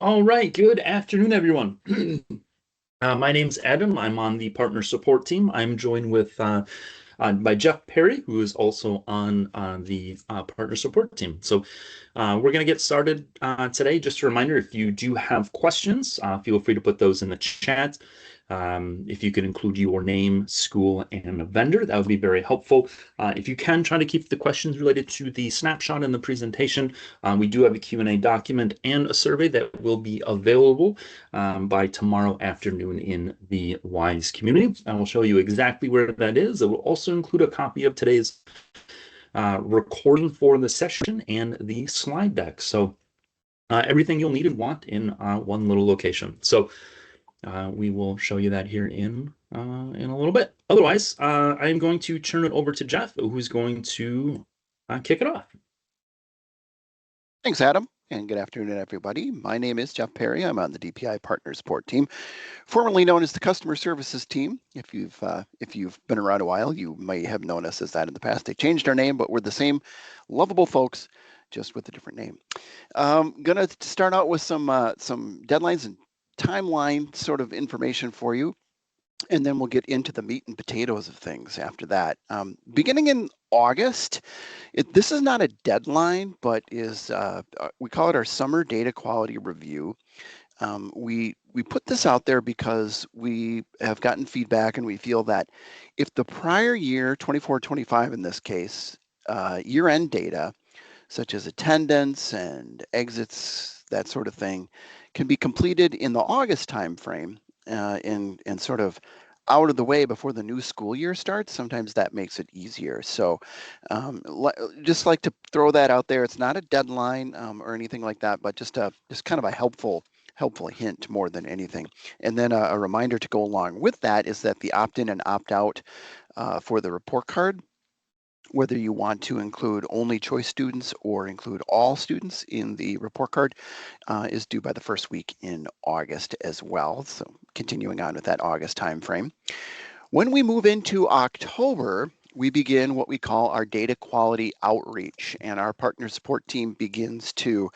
All right, good afternoon, everyone. My name's Adam. I'm on the partner support team. I'm joined by Jeff Perry, who is also on the partner support team. So we're going to get started today. Just a reminder, if you do have questions, feel free to put those in the chat. If you could include your name, school, and a vendor, that would be very helpful. If you can, try to keep the questions related to the snapshot in the presentation. We do have a Q&A document and a survey that will be available by tomorrow afternoon in the WISE community. I will show you exactly where that is. It will also include a copy of today's recording for the session and the slide deck. So everything you'll need and want in one little location. So we will show you that here in a little bit. Otherwise, I'm going to turn it over to Jeff, who's going to kick it off. Thanks, Adam, and good afternoon, everybody. My name is Jeff Perry. I'm on the DPI Partner Support Team, formerly known as the Customer Services Team. If you've been around a while, you may have known us as that in the past. They changed our name, but we're the same lovable folks, just with a different name. Gonna start out with some deadlines and timeline sort of information for you. And then we'll get into the meat and potatoes of things after that. Beginning in August, this is not a deadline, but we call it our summer data quality review. We put this out there because we have gotten feedback and we feel that if the prior year, 24-25 in this case, year-end data, such as attendance and exits, that sort of thing, can be completed in the August timeframe, in sort of out of the way before the new school year starts, sometimes that makes it easier. So just like to throw that out there. It's not a deadline or anything like that, but just kind of a helpful hint more than anything. And then a reminder to go along with that is that the opt-in and opt-out for the report card, whether you want to include only choice students or include all students in the report card, is due by the first week in August as well. So continuing on with that August timeframe. When we move into October, we begin what we call our data quality outreach, and our partner support team begins to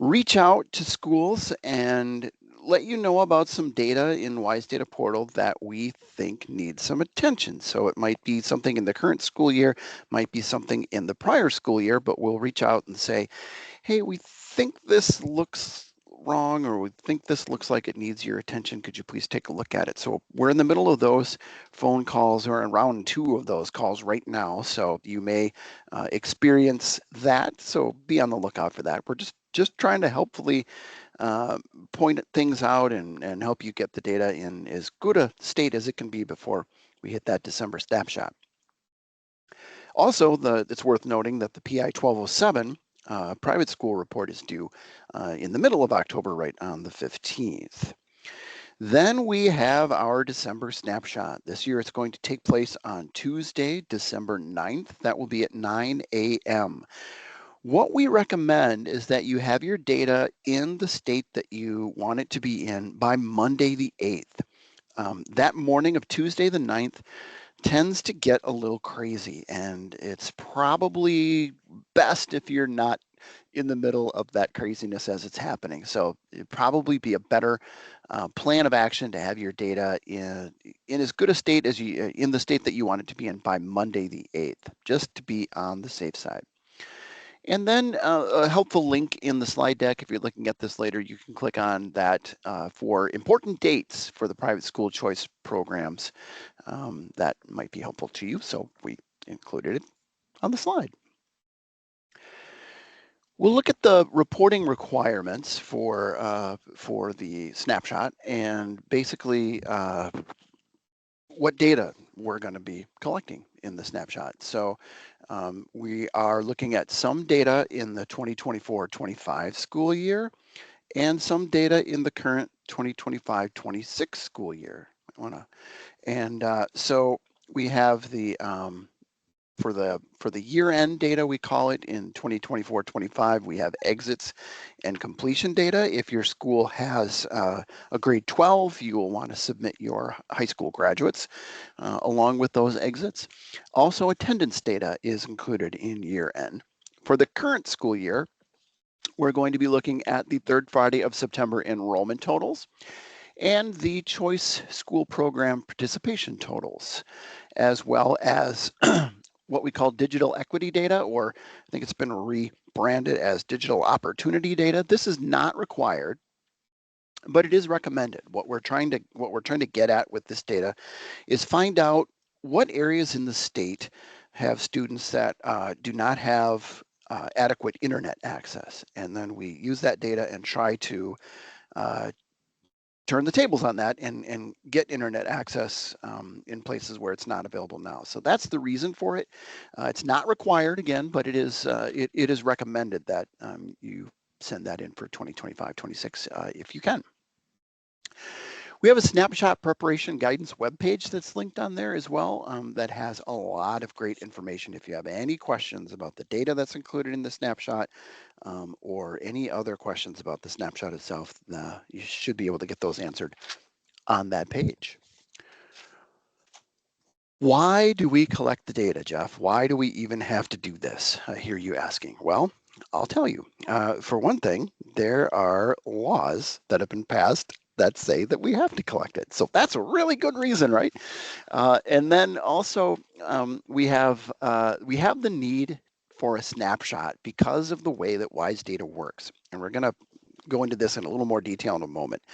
reach out to schools and let you know about some data in WISE Data Portal that we think needs some attention. So it might be something in the current school year, might be something in the prior school year, but we'll reach out and say, hey, we think this looks wrong, or we think this looks like it needs your attention. Could you please take a look at it? So we're in the middle of those phone calls, or in round 2 of those calls right now. So you may experience that. So be on the lookout for that. We're just trying to helpfully point things out and help you get the data in as good a state as it can be before we hit that December snapshot. Also, it's worth noting that the PI 1207 private school report is due in the middle of October, right on the 15th. Then we have our December snapshot. This year it's going to take place on Tuesday, December 9th. That will be at 9 a.m. What we recommend is that you have your data in the state that you want it to be in by Monday the 8th. That morning of Tuesday the 9th tends to get a little crazy, and it's probably best if you're not in the middle of that craziness as it's happening. So it'd probably be a better plan of action to have your data in as good a state as in the state that you want it to be in by Monday the 8th, just to be on the safe side. And then a helpful link in the slide deck, if you're looking at this later, you can click on that for important dates for the private school choice programs. That might be helpful to you, so we included it on the slide. We'll look at the reporting requirements for the snapshot, and basically what data we're going to be collecting in the snapshot. So we are looking at some data in the 2024-25 school year and some data in the current 2025-26 school year. So we have the for the year-end data, we call it, in 2024-25, we have exits and completion data. If your school has a grade 12, you will want to submit your high school graduates along with those exits. Also, attendance data is included in year-end. For the current school year, We're going to be looking at the third Friday of September enrollment totals and the choice school program participation totals, as well as what we call digital equity data, or I think it's been rebranded as digital opportunity data. This is not required, but it is recommended. What we're trying to get at with this data is find out what areas in the state have students that do not have adequate internet access. And then we use that data and try to uh, turn the tables on that and get internet access in places where it's not available now. So that's the reason for it. It's not required again, but it is recommended that you send that in for 2025-26 if you can. We have a snapshot preparation guidance webpage that's linked on there as well that has a lot of great information. If you have any questions about the data that's included in the snapshot or any other questions about the snapshot itself, you should be able to get those answered on that page. Why do we collect the data, Jeff? Why do we even have to do this? I hear you asking. Well, I'll tell you. For one thing, there are laws that have been passed that say that we have to collect it. So that's a really good reason, right? And then also we have the need for a snapshot because of the way that WISE data works. And we're going to go into this in a little more detail in a moment.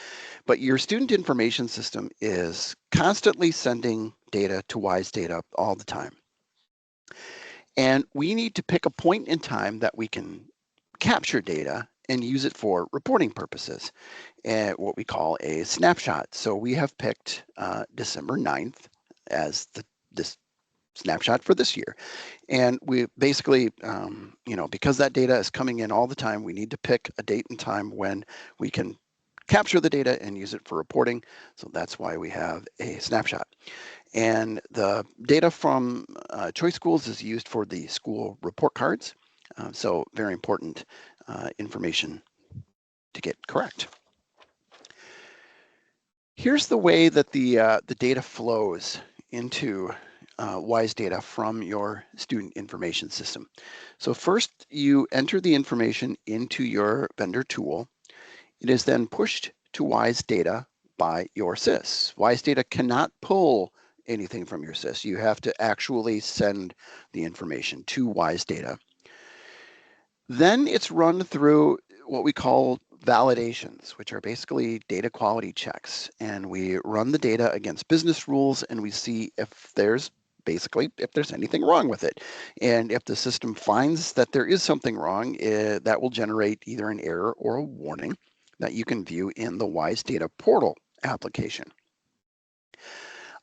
But your student information system is constantly sending data to WISE data all the time. And we need to pick a point in time that we can capture data and use it for reporting purposes, what we call a snapshot. So we have picked December 9th as this snapshot for this year. And we basically, because that data is coming in all the time, we need to pick a date and time when we can capture the data and use it for reporting. So that's why we have a snapshot. And the data from Choice Schools is used for the school report cards. So very important information to get correct. Here's the way that the data flows into WISE data from your student information system. So first you enter the information into your vendor tool. It is then pushed to WISE data by your SIS. WISE data cannot pull anything from your SIS. You have to actually send the information to WISE data. Then it's run through what we call validations, which are basically data quality checks. And we run the data against business rules and we see if there's anything wrong with it. And if the system finds that there is something wrong, that will generate either an error or a warning that you can view in the WISE Data Portal application.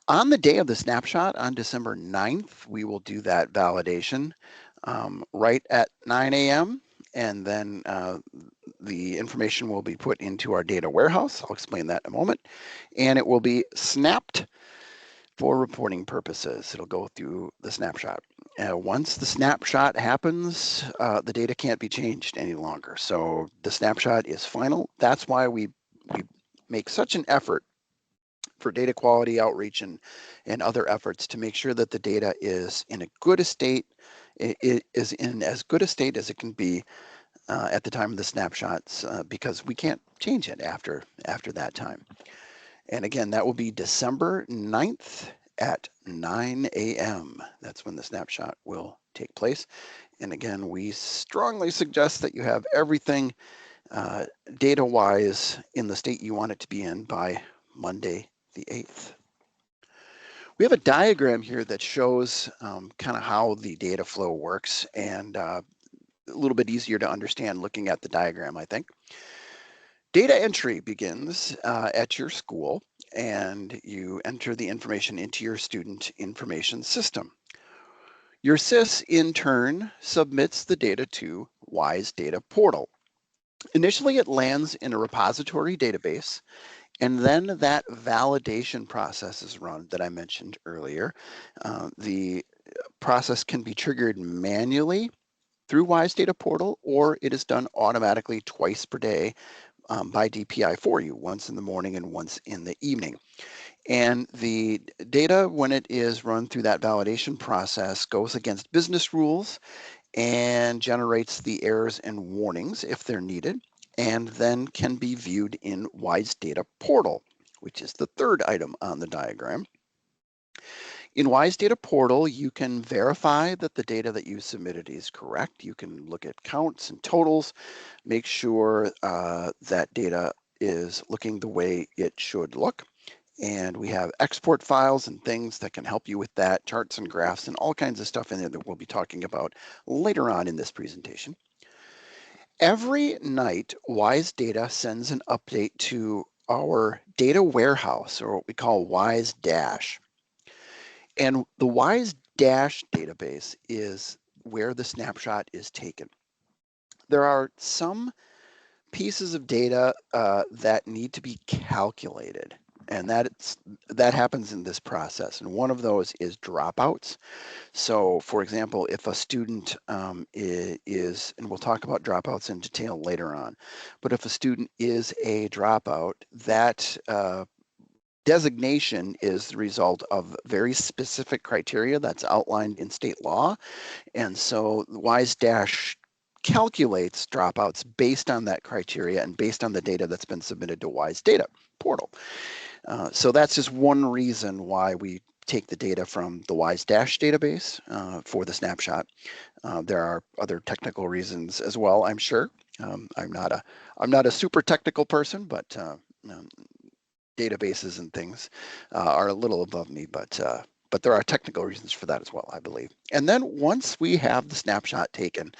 On the day of the snapshot, on December 9th, we will do that validation right at 9 a.m. And then the information will be put into our data warehouse. I'll explain that in a moment. And it will be snapped for reporting purposes. It'll go through the snapshot. Once the snapshot happens, the data can't be changed any longer. So the snapshot is final. That's why we make such an effort for data quality outreach and other efforts to make sure that the data is in a good state. It is in as good a state as it can be at the time of the snapshots because we can't change it after that time. And again, that will be December 9th at 9 a.m. That's when the snapshot will take place. And again, we strongly suggest that you have everything data-wise in the state you want it to be in by Monday the 8th. We have a diagram here that shows kind of how the data flow works and a little bit easier to understand looking at the diagram, I think. Data entry begins at your school and you enter the information into your student information system. Your SIS in turn submits the data to WISE Data Portal. Initially it lands in a repository database and then that validation process is run that I mentioned earlier. The process can be triggered manually through WISE Data Portal or it is done automatically twice per day by DPI for you, once in the morning and once in the evening. And the data, when it is run through that validation process, goes against business rules and generates the errors and warnings if they're needed, and then can be viewed in WISE Data Portal, which is the third item on the diagram. In WISE Data Portal, you can verify that the data that you submitted is correct. You can look at counts and totals, make sure that data is looking the way it should look. And we have export files and things that can help you with that, charts and graphs and all kinds of stuff in there that we'll be talking about later on in this presentation. Every night, WISE Data sends an update to our data warehouse, or what we call WISE Dash. And the WISE Dash database is where the snapshot is taken. There are some pieces of data that need to be calculated, and that happens in this process. And one of those is dropouts. So, for example, if a student is, and we'll talk about dropouts in detail later on, but if a student is a dropout, that designation is the result of very specific criteria that's outlined in state law. And so WISE Dash calculates dropouts based on that criteria and based on the data that's been submitted to WISE Data Portal. So that's just one reason why we take the data from the WISE Dash database for the snapshot. There are other technical reasons as well, I'm sure. I'm not a super technical person, but databases and things are a little above me, but there are technical reasons for that as well, I believe. And then once we have the snapshot taken,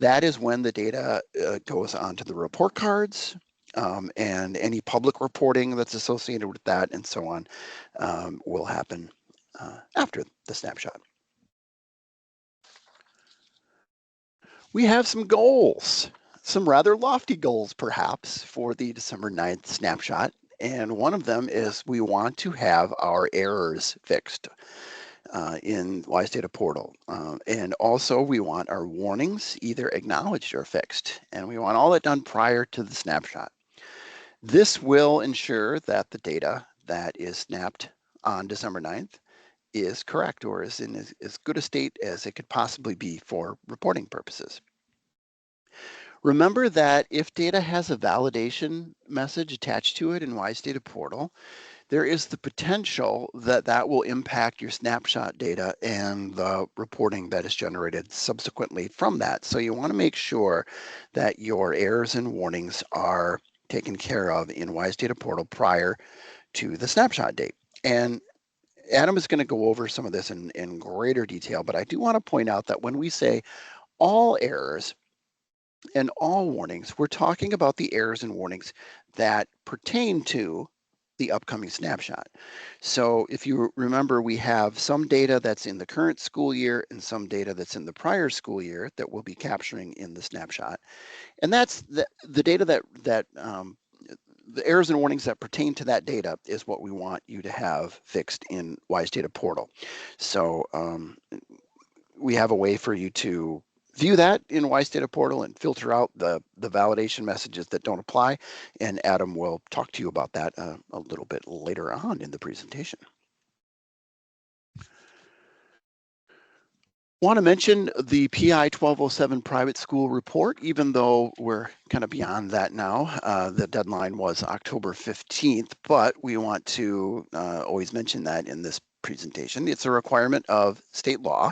that is when the data goes onto the report cards, and any public reporting that's associated with that and so on will happen after the snapshot. We have some goals, some rather lofty goals perhaps for the December 9th snapshot. And one of them is we want to have our errors fixed in WISE Data Portal. And also we want our warnings either acknowledged or fixed. And we want all that done prior to the snapshot. This will ensure that the data that is snapped on December 9th is correct or is in as good a state as it could possibly be for reporting purposes. Remember that if data has a validation message attached to it in WISE Data Portal, there is the potential that that will impact your snapshot data and the reporting that is generated subsequently from that. So you want to make sure that your errors and warnings are taken care of in WISE Data Portal prior to the snapshot date. And Adam is going to go over some of this in greater detail, but I do want to point out that when we say all errors and all warnings, we're talking about the errors and warnings that pertain to the upcoming snapshot. So if you remember, we have some data that's in the current school year and some data that's in the prior school year that we'll be capturing in the snapshot. And that's the data that the errors and warnings that pertain to that data is what we want you to have fixed in WISE Data Portal. So we have a way for you to view that in WISE Data Portal and filter out the validation messages that don't apply. And Adam will talk to you about that a little bit later on in the presentation. Want to mention the PI 1207 private school report, even though we're kind of beyond that now. The deadline was October 15th, but we want to always mention that in this presentation. It's a requirement of state law,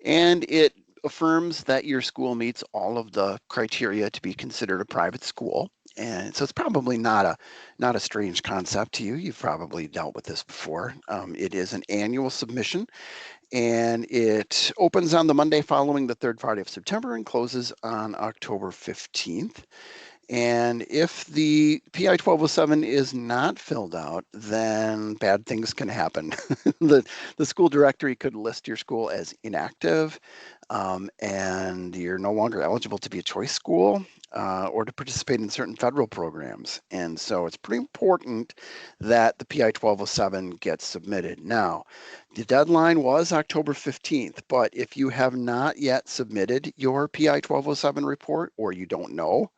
and it affirms that your school meets all of the criteria to be considered a private school. And so it's probably not a strange concept to you. You've probably dealt with this before. It is an annual submission, and it opens on the Monday following the third Friday of September and closes on October 15th. And if the PI 1207 is not filled out, then bad things can happen. the school directory could list your school as inactive, and you're no longer eligible to be a choice school or to participate in certain federal programs. And so it's pretty important that the PI 1207 gets submitted. Now, the deadline was October 15th, but if you have not yet submitted your PI 1207 report, or you don't know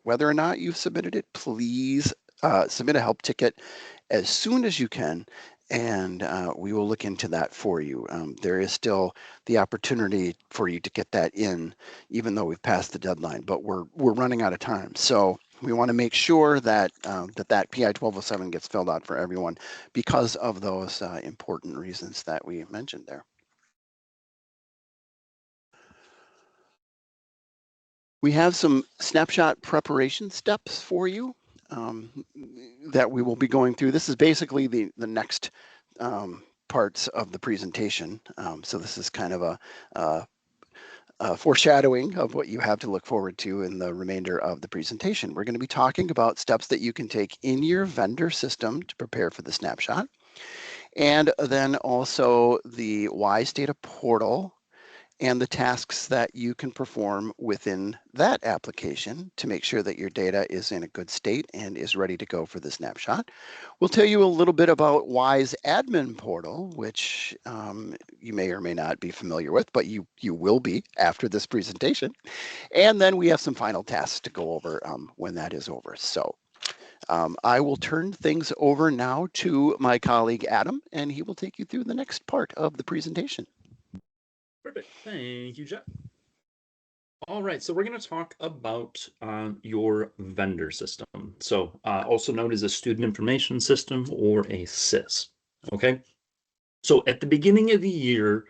whether or not you've submitted it, please submit a help ticket as soon as you can and we will look into that for you. There is still the opportunity for you to get that in, even though we've passed the deadline, but we're running out of time. So we want to make sure that that PI 1207 gets filled out for everyone because of those important reasons that we mentioned there. We have some snapshot preparation steps for you that we will be going through. This is basically the next parts of the presentation. So this is kind of a foreshadowing of what you have to look forward to in the remainder of the presentation. We're going to be talking about steps that you can take in your vendor system to prepare for the snapshot, and then also the WISE data portal and the tasks that you can perform within that application to make sure that your data is in a good state and is ready to go for the snapshot. We'll tell you a little bit about WISE Admin Portal, which you may or may not be familiar with, but you will be after this presentation. And then we have some final tasks to go over when that is over. So I will turn things over now to my colleague Adam, and he will take you through the next part of the presentation. Perfect. Thank you, Jeff. All right, so we're going to talk about your vendor system. So also known as a student information system or a SIS. Okay, so at the beginning of the year,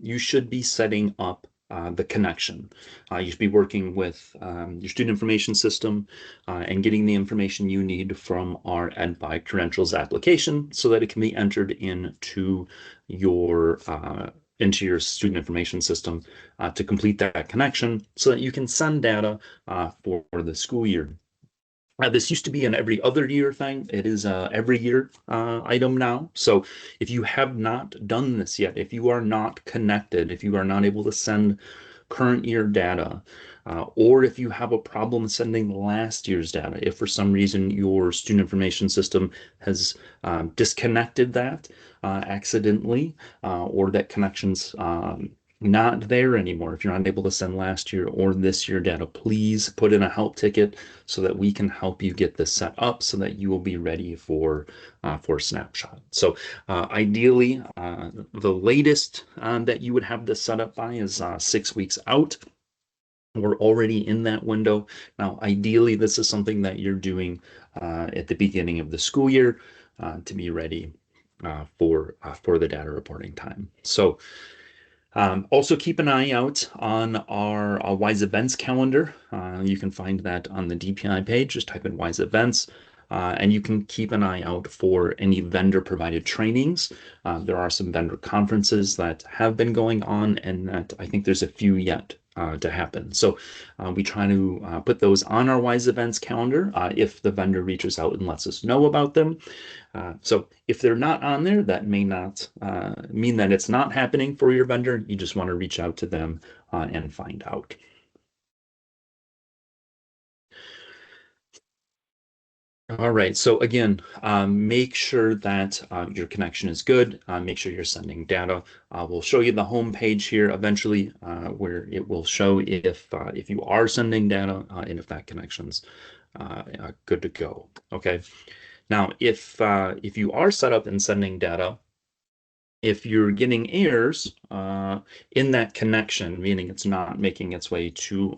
you should be setting up the connection. You should be working with your student information system and getting the information you need from our EdVi credentials application so that it can be entered into your student information system to complete that connection so that you can send data for the school year. This used to be an every other year thing. It is a every year item now. So if you have not done this yet, if you are not connected, if you are not able to send current year data, or if you have a problem sending last year's data, if for some reason your student information system has disconnected that accidentally, or that connection's not there anymore, if you're not able to send last year or this year data, please put in a help ticket so that we can help you get this set up so that you will be ready for Snapshot. So ideally, the latest that you would have this set up by is 6 weeks out. We're already in that window. Now, ideally, this is something that you're doing at the beginning of the school year to be ready for the data reporting time. So also keep an eye out on our WISE events calendar. You can find that on the DPI page. Just type in WISE events. And you can keep an eye out for any vendor provided trainings. There are some vendor conferences that have been going on, and that I think there's a few yet to happen. So we try to put those on our WISE events calendar if the vendor reaches out and lets us know about them. So if they're not on there, that may not mean that it's not happening for your vendor. You just want to reach out to them and find out. All right, so again, make sure that your connection is good. Make sure you're sending data. We'll show you the home page here eventually, where it will show if you are sending data and if that connection's good to go. Okay. Now, if you are set up and sending data, if you're getting errors in that connection, meaning it's not making its way to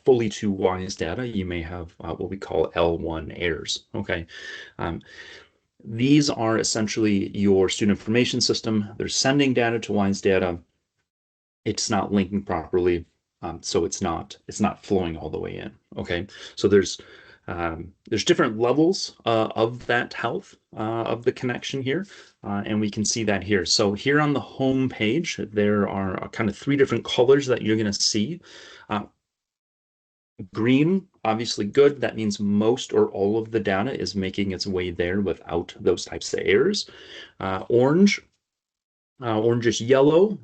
fully to WISE data, you may have what we call L1 errors. Okay. Um, these are essentially your student information system. They're sending data to WISE data. It's not linking properly, so it's not flowing all the way in. Okay, so there's different levels of that health of the connection here, and we can see that here. So here on the home page, there are kind of three different colors that you're going to see. Green, obviously good. That means most or all of the data is making its way there without those types of errors. Orange, orangish yellow,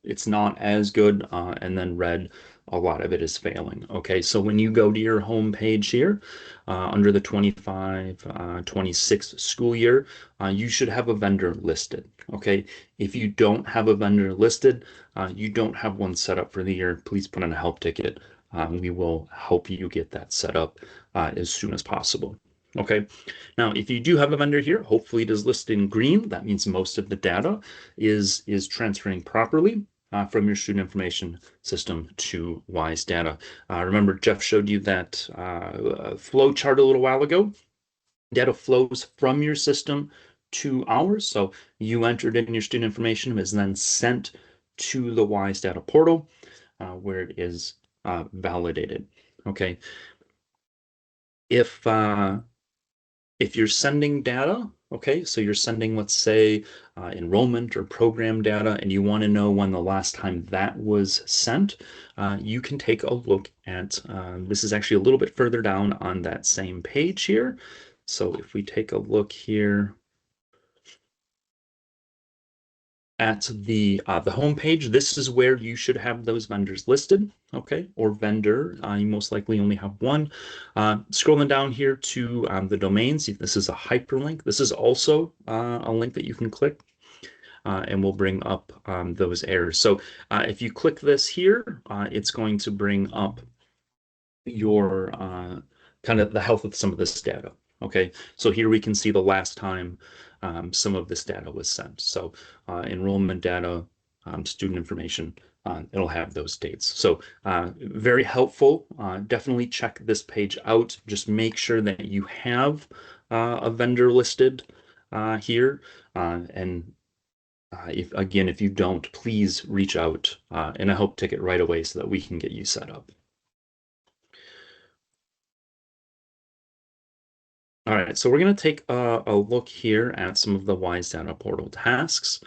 it's not as good. And then red, a lot of it is failing. Okay, so when you go to your home page here, under the 25-26 school year, you should have a vendor listed. Okay, if you don't have a vendor listed, you don't have one set up for the year, please put in a help ticket. We will help you get that set up as soon as possible. Okay. Now, if you do have a vendor here, hopefully it is listed in green. That means most of the data is transferring properly from your student information system to WISE data. Remember, Jeff showed you that flow chart a little while ago. Data flows from your system to ours. So you entered in your student information and is then sent to the WISE data portal where it is validated. Okay. If if you're sending data, okay, so you're sending, let's say, enrollment or program data, and you want to know when the last time that was sent, you can take a look at, this is actually a little bit further down on that same page here. So if we take a look here at the home page, this is where you should have those vendors listed, okay, or vendor. You most likely only have one. Scrolling down here to the domains, this is a hyperlink. This is also a link that you can click. And we'll bring up those errors. So if you click this here, it's going to bring up your kind of the health of some of this data. Okay, so here we can see the last time some of this data was sent. So enrollment data, student information, it'll have those dates. So very helpful. Definitely check this page out. Just make sure that you have a vendor listed here. And if you don't, please reach out and I hope to get right away so that we can get you set up. All right, so we're going to take a look here at some of the WISE Data Portal tasks.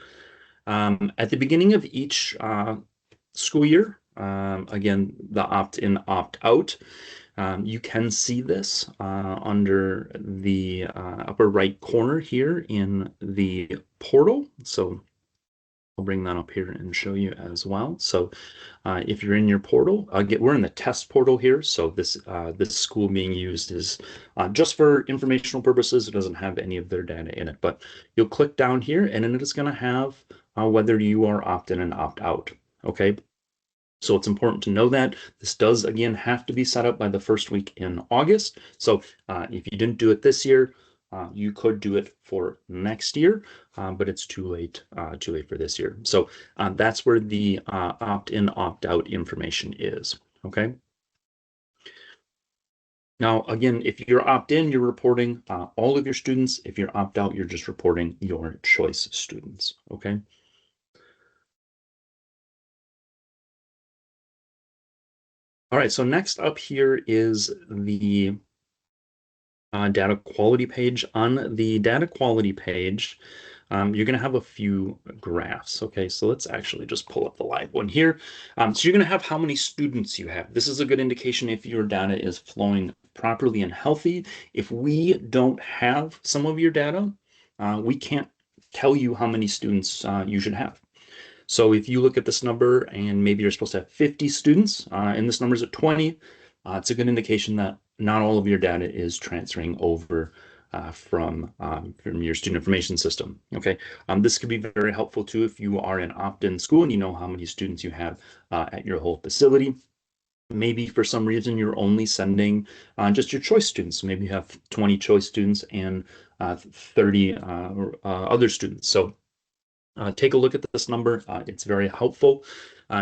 At the beginning of each school year, again, the opt-in, opt-out, you can see this under the upper right corner here in the portal. So I'll bring that up here and show you as well. So if you're in your portal, we're in the test portal here. So this school being used is just for informational purposes. It doesn't have any of their data in it, but you'll click down here and then it's going to have whether you are opt-in and opt-out. Okay. So it's important to know that this does, again, have to be set up by the first week in August. So if you didn't do it this year, you could do it for next year, but it's too late for this year. So that's where the opt-in, opt-out information is. Okay. Now, again, if you're opt-in, you're reporting all of your students. If you're opt-out, you're just reporting your choice students. Okay. All right, so next up here is the data quality page. On the data quality page, you're going to have a few graphs. Okay, so let's actually just pull up the live one here. So you're going to have how many students you have. This is a good indication if your data is flowing properly and healthy. If we don't have some of your data, we can't tell you how many students you should have. So if you look at this number and maybe you're supposed to have 50 students and this number is at 20, it's a good indication that not all of your data is transferring over from your student information system. Okay, this could be very helpful too if you are an opt-in school and you know how many students you have at your whole facility. Maybe for some reason you're only sending just your choice students. Maybe you have 20 choice students and 30 other students. So take a look at this number. It's very helpful.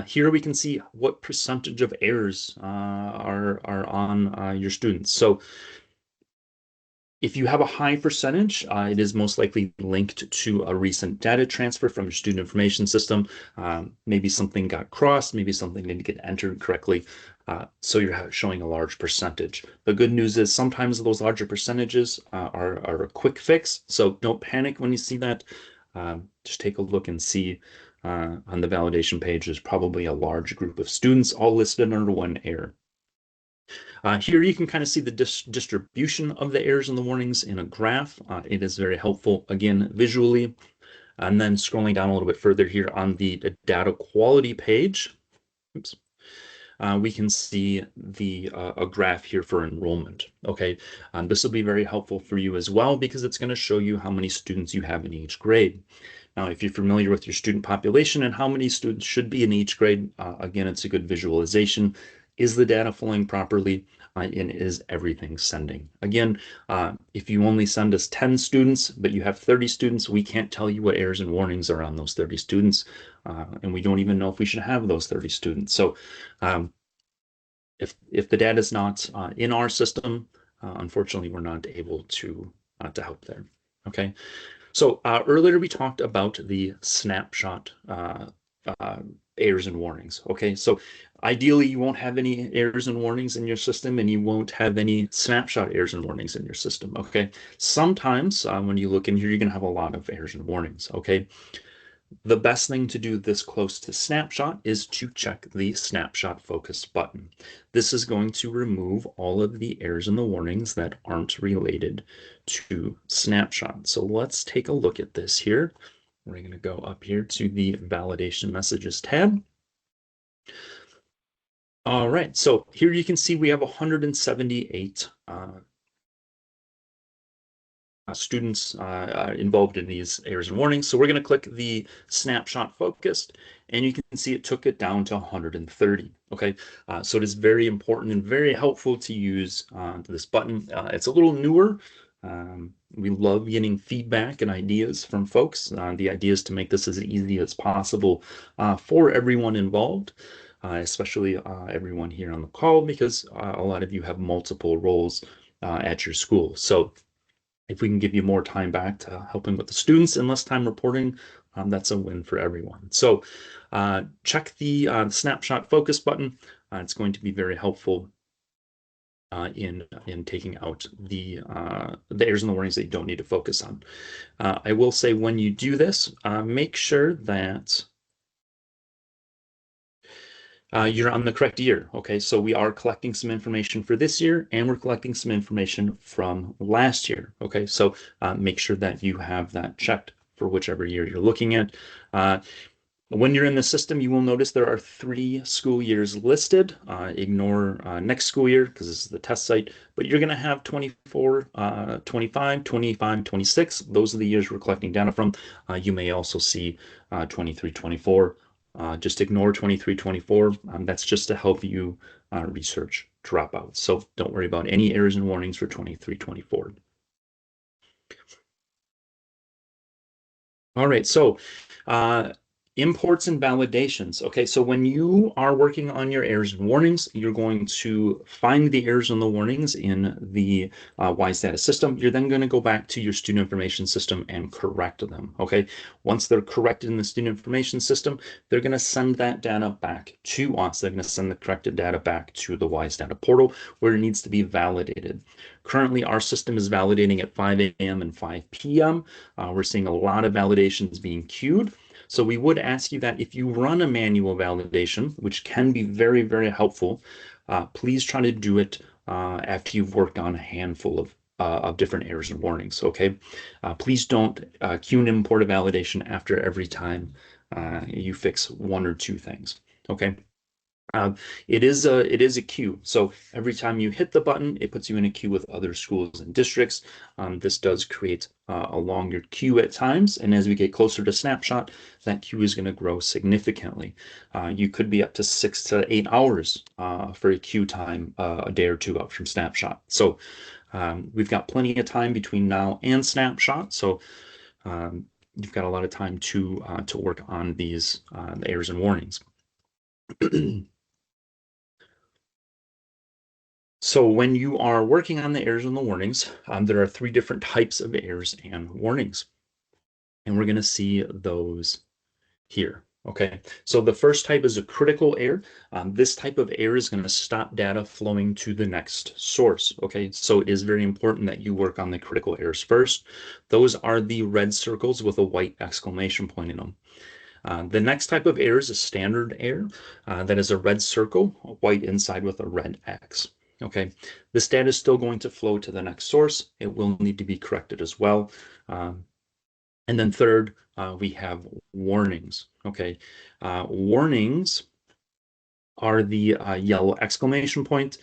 Here we can see what percentage of errors are on your students. So if you have a high percentage, it is most likely linked to a recent data transfer from your student information system. Maybe something got crossed, maybe something didn't get entered correctly. So you're showing a large percentage. The good news is sometimes those larger percentages are a quick fix. So don't panic when you see that. Just take a look and see on the validation page, there's probably a large group of students all listed under one error. Here you can kind of see the distribution of the errors and the warnings in a graph. It is very helpful, again, visually. And then scrolling down a little bit further here on the data quality page, oops, we can see a graph here for enrollment. Okay, this will be very helpful for you as well because it's going to show you how many students you have in each grade. Now, if you're familiar with your student population and how many students should be in each grade, again, it's a good visualization. Is the data flowing properly? and is everything sending? Again, if you only send us 10 students, but you have 30 students, we can't tell you what errors and warnings are on those 30 students, and we don't even know if we should have those 30 students. So um, if the data is not in our system, unfortunately, we're not able to help there. Okay. So earlier we talked about the snapshot uh, errors and warnings. Okay, so ideally you won't have any errors and warnings in your system, and you won't have any snapshot errors and warnings in your system. Okay, sometimes when you look in here, you're going to have a lot of errors and warnings. Okay, the best thing to do this close to snapshot is to check the snapshot focus button. This is going to remove all of the errors and the warnings that aren't related to snapshot. So let's take a look at this here. We're going to go up here to the validation messages tab. All right, so here you can see we have 178 students involved in these errors and warnings. So we're going to click the snapshot focused, and you can see it took it down to 130. Okay, so it is very important and very helpful to use this button. It's a little newer. We love getting feedback and ideas from folks. The idea is to make this as easy as possible for everyone involved. Especially everyone here on the call, because a lot of you have multiple roles at your school. So if we can give you more time back to helping with the students and less time reporting, that's a win for everyone. So check the snapshot focus button. It's going to be very helpful in taking out the errors and the warnings that you don't need to focus on. I will say when you do this, make sure that you're on the correct year. Okay, so we are collecting some information for this year, and we're collecting some information from last year. Okay, so make sure that you have that checked for whichever year you're looking at. When you're in the system, you will notice there are 3 school years listed. Ignore next school year because this is the test site, but you're going to have 24, 25, 25, 26. Those are the years we're collecting data from. You may also see 23, 24. Just ignore 23, 24. That's just to help you research dropouts. So don't worry about any errors and warnings for 23, 24. All right, so imports and validations. Okay, so when you are working on your errors and warnings, you're going to find the errors and the warnings in the WISE data system. You're then going to go back to your student information system and correct them. Okay, once they're corrected in the student information system, they're going to send that data back to us. They're going to send the corrected data back to the WISE data portal where it needs to be validated. Currently, our system is validating at 5 a.m. and 5 p.m. We're seeing a lot of validations being queued. So we would ask you that if you run a manual validation, which can be very, very helpful, please try to do it after you've worked on a handful of different errors and warnings. Okay, please don't queue and import a validation after every time you fix 1 or 2 things. Okay. It is a queue. So every time you hit the button, it puts you in a queue with other schools and districts. This does create a longer queue at times. And as we get closer to Snapshot, that queue is going to grow significantly. You could be up to 6 to 8 hours for a queue time a day or two out from Snapshot. So we've got plenty of time between now and Snapshot. So you've got a lot of time to work on these the errors and warnings. So when you are working on the errors and the warnings, there are 3 different types of errors and warnings. And we're going to see those here. Okay, so the first type is a critical error. This type of error is going to stop data flowing to the next source. Okay, so it is very important that you work on the critical errors first. Those are the red circles with a white exclamation point in them. The next type of error is a standard error. That is a red circle, a white inside with a red X. Okay, this data is still going to flow to the next source. It will need to be corrected as well. And then third, we have warnings. Okay, warnings are the yellow exclamation point.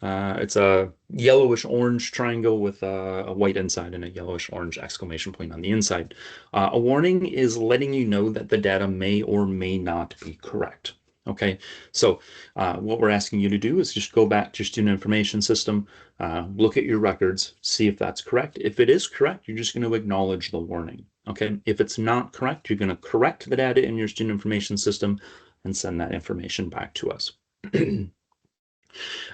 It's a yellowish orange triangle with a white inside and a yellowish orange exclamation point on the inside. A warning is letting you know that the data may or may not be correct. Okay, so what we're asking you to do is just go back to your student information system, look at your records, see if that's correct. If it is correct, you're just going to acknowledge the warning. Okay, if it's not correct, you're going to correct the data in your student information system and send that information back to us.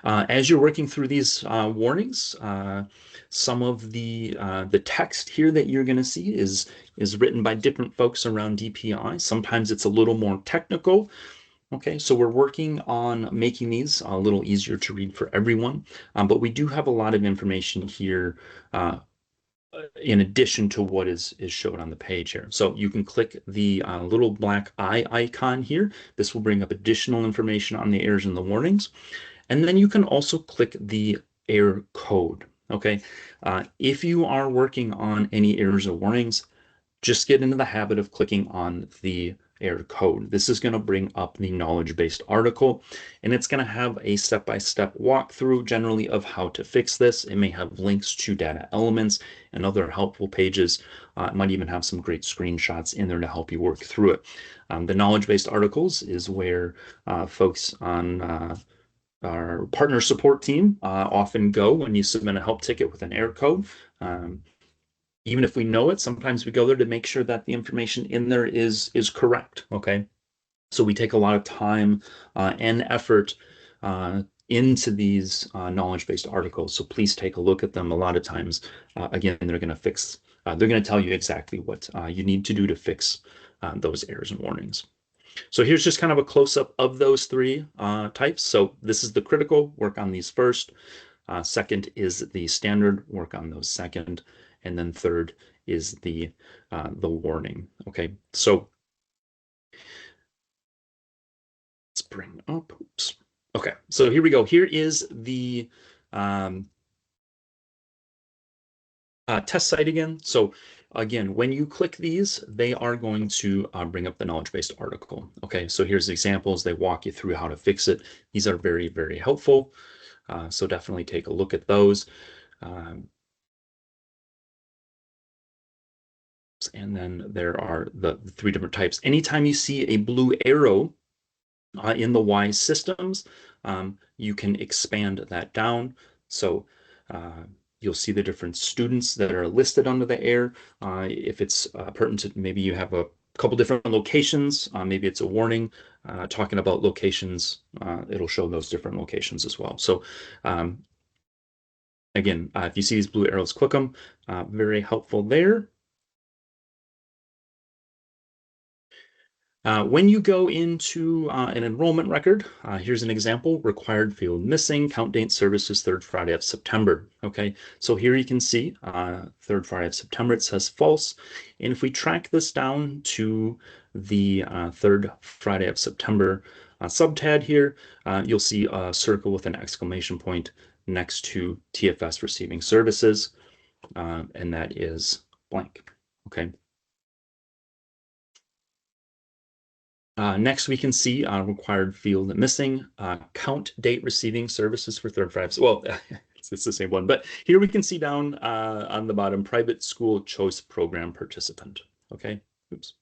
As you're working through these warnings, some of the text here that you're going to see is written by different folks around DPI. Sometimes it's a little more technical. Okay, so we're working on making these a little easier to read for everyone, but we do have a lot of information here uh, in addition to what is showed on the page here. So you can click the little black eye icon here. This will bring up additional information on the errors and the warnings. And then you can also click the error code. Okay, if you are working on any errors or warnings, just get into the habit of clicking on the error code. This is going to bring up the knowledge-based article, and it's going to have a step-by-step walkthrough generally of how to fix this. It may have links to data elements and other helpful pages. It might even have some great screenshots in there to help you work through it. The knowledge-based articles is where folks on our partner support team often go when you submit a help ticket with an error code. Even if we know it, sometimes we go there to make sure that the information in there is correct. Okay, so we take a lot of time and effort into these knowledge-based articles. So please take a look at them. A lot of times, again, they're going to fix. They're going to tell you exactly what you need to do to fix those errors and warnings. So here's just kind of a close-up of those three types. So this is the critical, work on these first. Second is the standard, work on those second. And then third is the warning. Okay, so let's bring up, oops. Okay, so here we go. Here is the um, test site again. So again, when you click these, they are going to bring up the knowledge-based article. Okay, so here's the examples. They walk you through how to fix it. These are very, very helpful. So definitely take a look at those. And then there are the three different types. Anytime you see a blue arrow in the Y systems, you can expand that down. So you'll see the different students that are listed under the air. If it's pertinent to maybe you have a couple different locations, maybe it's a warning talking about locations, it'll show those different locations as well. So again, if you see these blue arrows, click them. Very helpful there. When you go into an enrollment record, here's an example, required field missing, count date services third Friday of September. Okay, so here you can see third Friday of September, it says false. And if we track this down to the third Friday of September subtab here, you'll see a circle with an exclamation point next to TFS receiving services, and that is blank. Okay. Next, we can see required field missing, count date receiving services for third Friday. Well, it's the same one, but here we can see down on the bottom, private school choice program participant. Okay, oops.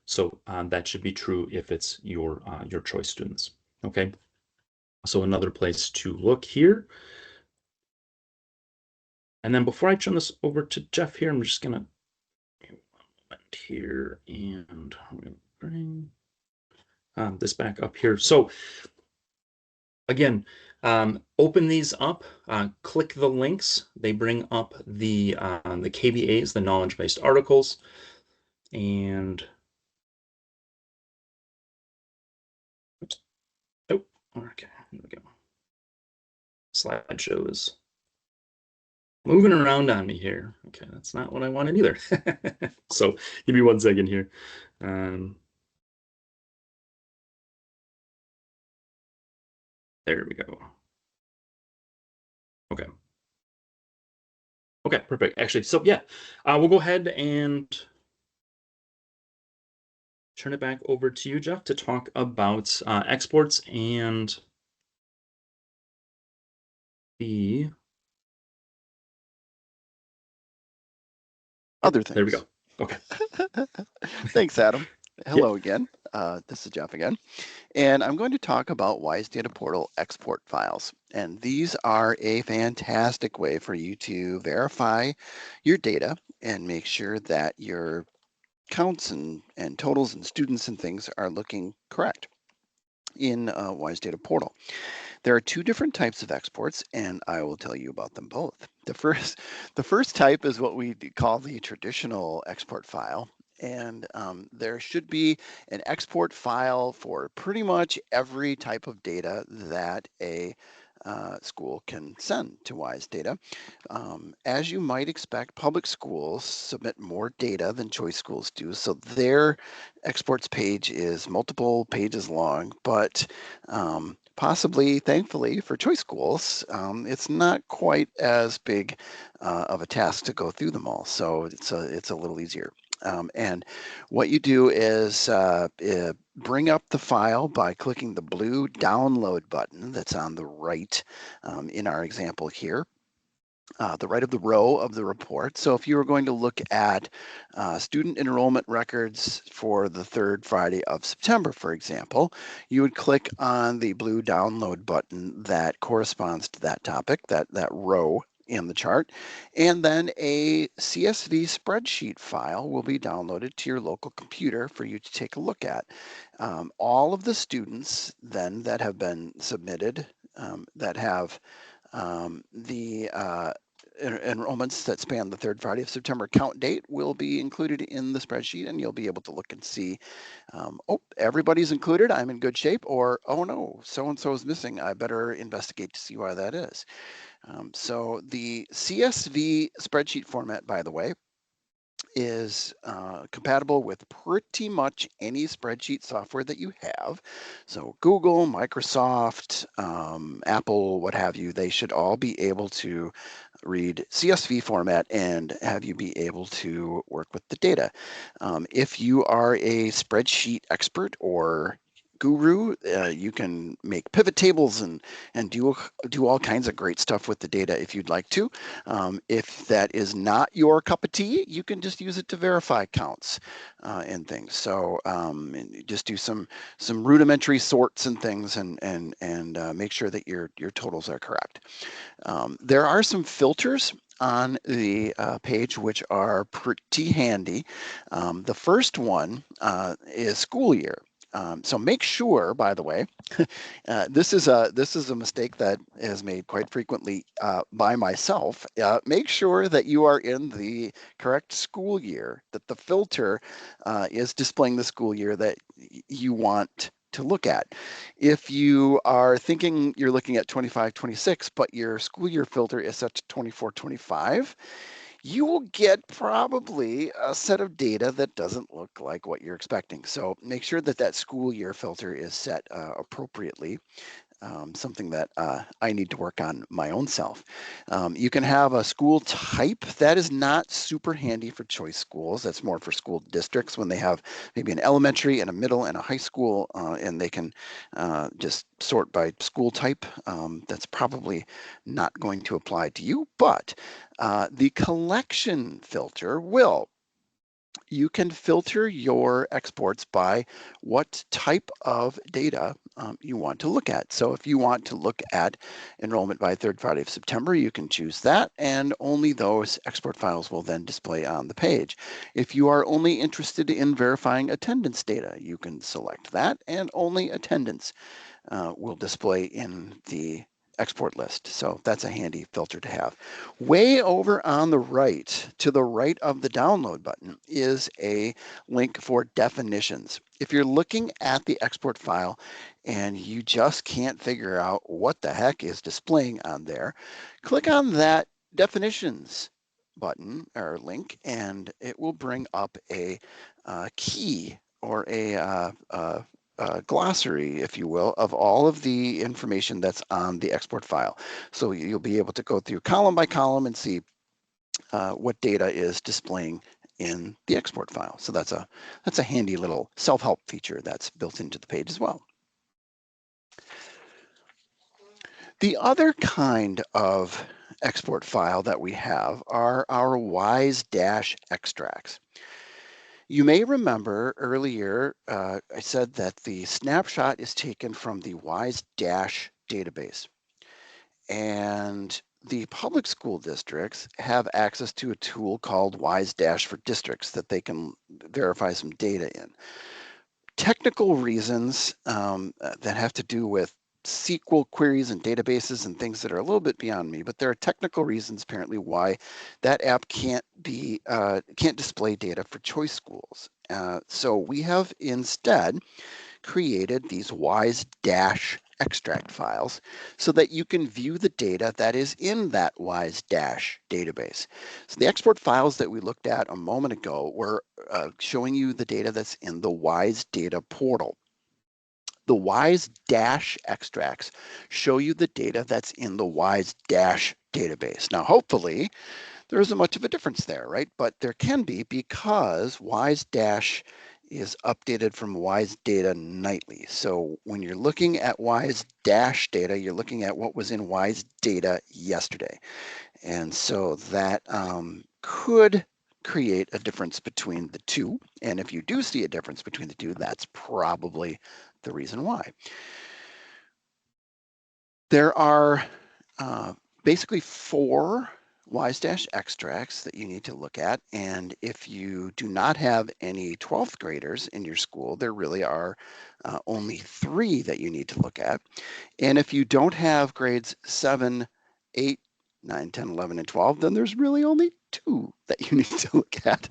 So that should be true if it's your choice students. Okay, so another place to look here. And then before I turn this over to Jeff here, I'm just gonna here and I'm gonna bring this back up here. So again, open these up, click the links. They bring up the KBAs, the knowledge-based articles, and oops, oh, okay, here we go. Slideshow is moving around on me here. Okay, that's not what I wanted either. So give me 1 second here. There we go. Okay. Okay, perfect. Actually, so yeah, we'll go ahead and turn it back over to you, Jeff, to talk about exports and the Other there we things. go. Okay. Thanks, Adam. Yeah. Hello again. This is Jeff again, and I'm going to talk about Wise Data Portal export files. And these are a fantastic way for you to verify your data and make sure that your counts and totals and students and things are looking correct in Wise Data Portal. There are two different types of exports, and I will tell you about them both. The first type is what we call the traditional export file. And there should be an export file for pretty much every type of data that a school can send to WISE Data. As you might expect, public schools submit more data than choice schools do, so their exports page is multiple pages long, but possibly, thankfully, for choice schools, it's not quite as big of a task to go through them all, so it's a little easier. And what you do is bring up the file by clicking the blue download button that's on the right in our example here. The right of the row of the report. So if you were going to look at student enrollment records for the third Friday of September, for example, you would click on the blue download button that corresponds to that topic, that row in the chart, and then a CSV spreadsheet file will be downloaded to your local computer for you to take a look at. All of the students then that have been submitted that have the enrollments that span the third Friday of September count date will be included in the spreadsheet, and you'll be able to look and see, oh, everybody's included, I'm in good shape, or oh no, so-and-so is missing, I better investigate to see why that is. So the CSV spreadsheet format, by the way, is compatible with pretty much any spreadsheet software that you have. So Google, Microsoft, Apple, what have you, they should all be able to read CSV format and have you be able to work with the data. If you are a spreadsheet expert or guru, you can make pivot tables and do all kinds of great stuff with the data if you'd like to. If that is not your cup of tea, you can just use it to verify counts and things. So just do some rudimentary sorts and things and make sure that your totals are correct. There are some filters on the page which are pretty handy. The first one is school year. So make sure, by the way, this is a mistake that is made quite frequently by myself. Make sure that you are in the correct school year, that the filter is displaying the school year that you want to look at. If you are thinking you're looking at 25-26, but your school year filter is set to 24-25, you will get probably a set of data that doesn't look like what you're expecting. So make sure that that school year filter is set appropriately. Something that I need to work on my own self. You can have a school type. That is not super handy for choice schools. That's more for school districts when they have maybe an elementary and a middle and a high school, and they can just sort by school type. That's probably not going to apply to you, but the collection filter will. You can filter your exports by what type of data you want to look at. So if you want to look at enrollment by third Friday of September, you can choose that, and only those export files will then display on the page. If you are only interested in verifying attendance data, you can select that, and only attendance will display in the export list. So that's a handy filter to have. Way over on the right, to the right of the download button, is a link for definitions. If you're looking at the export file and you just can't figure out what the heck is displaying on there, click on that definitions button or link, and it will bring up a key or a glossary, if you will, of all of the information that's on the export file. So you'll be able to go through column by column and see what data is displaying in the export file. So that's a handy little self-help feature that's built into the page as well. The other kind of export file that we have are our WISE-extracts. You may remember earlier I said that the snapshot is taken from the WISE Dash database. And the public school districts have access to a tool called WISE Dash for Districts that they can verify some data in. Technical reasons that have to do with SQL queries and databases and things that are a little bit beyond me, but there are technical reasons apparently why that app can't display data for choice schools. So we have instead created these WISE Dash extract files so that you can view the data that is in that WISE Dash database. So the export files that we looked at a moment ago were showing you the data that's in the WISE data portal. The WISE Dash extracts show you the data that's in the WISE Dash database. Now, hopefully, there isn't much of a difference there, right? But there can be because WISE Dash is updated from WISE data nightly. So when you're looking at WISE Dash data, you're looking at what was in WISE data yesterday. And so that could create a difference between the two. And if you do see a difference between the two, that's probably the reason why. There are basically 4 WISE Dash extracts that you need to look at. And if you do not have any 12th graders in your school, there really are only 3 that you need to look at. And if you don't have grades 7, 8, 9, 10, 11, and 12, then there's really only 2 that you need to look at.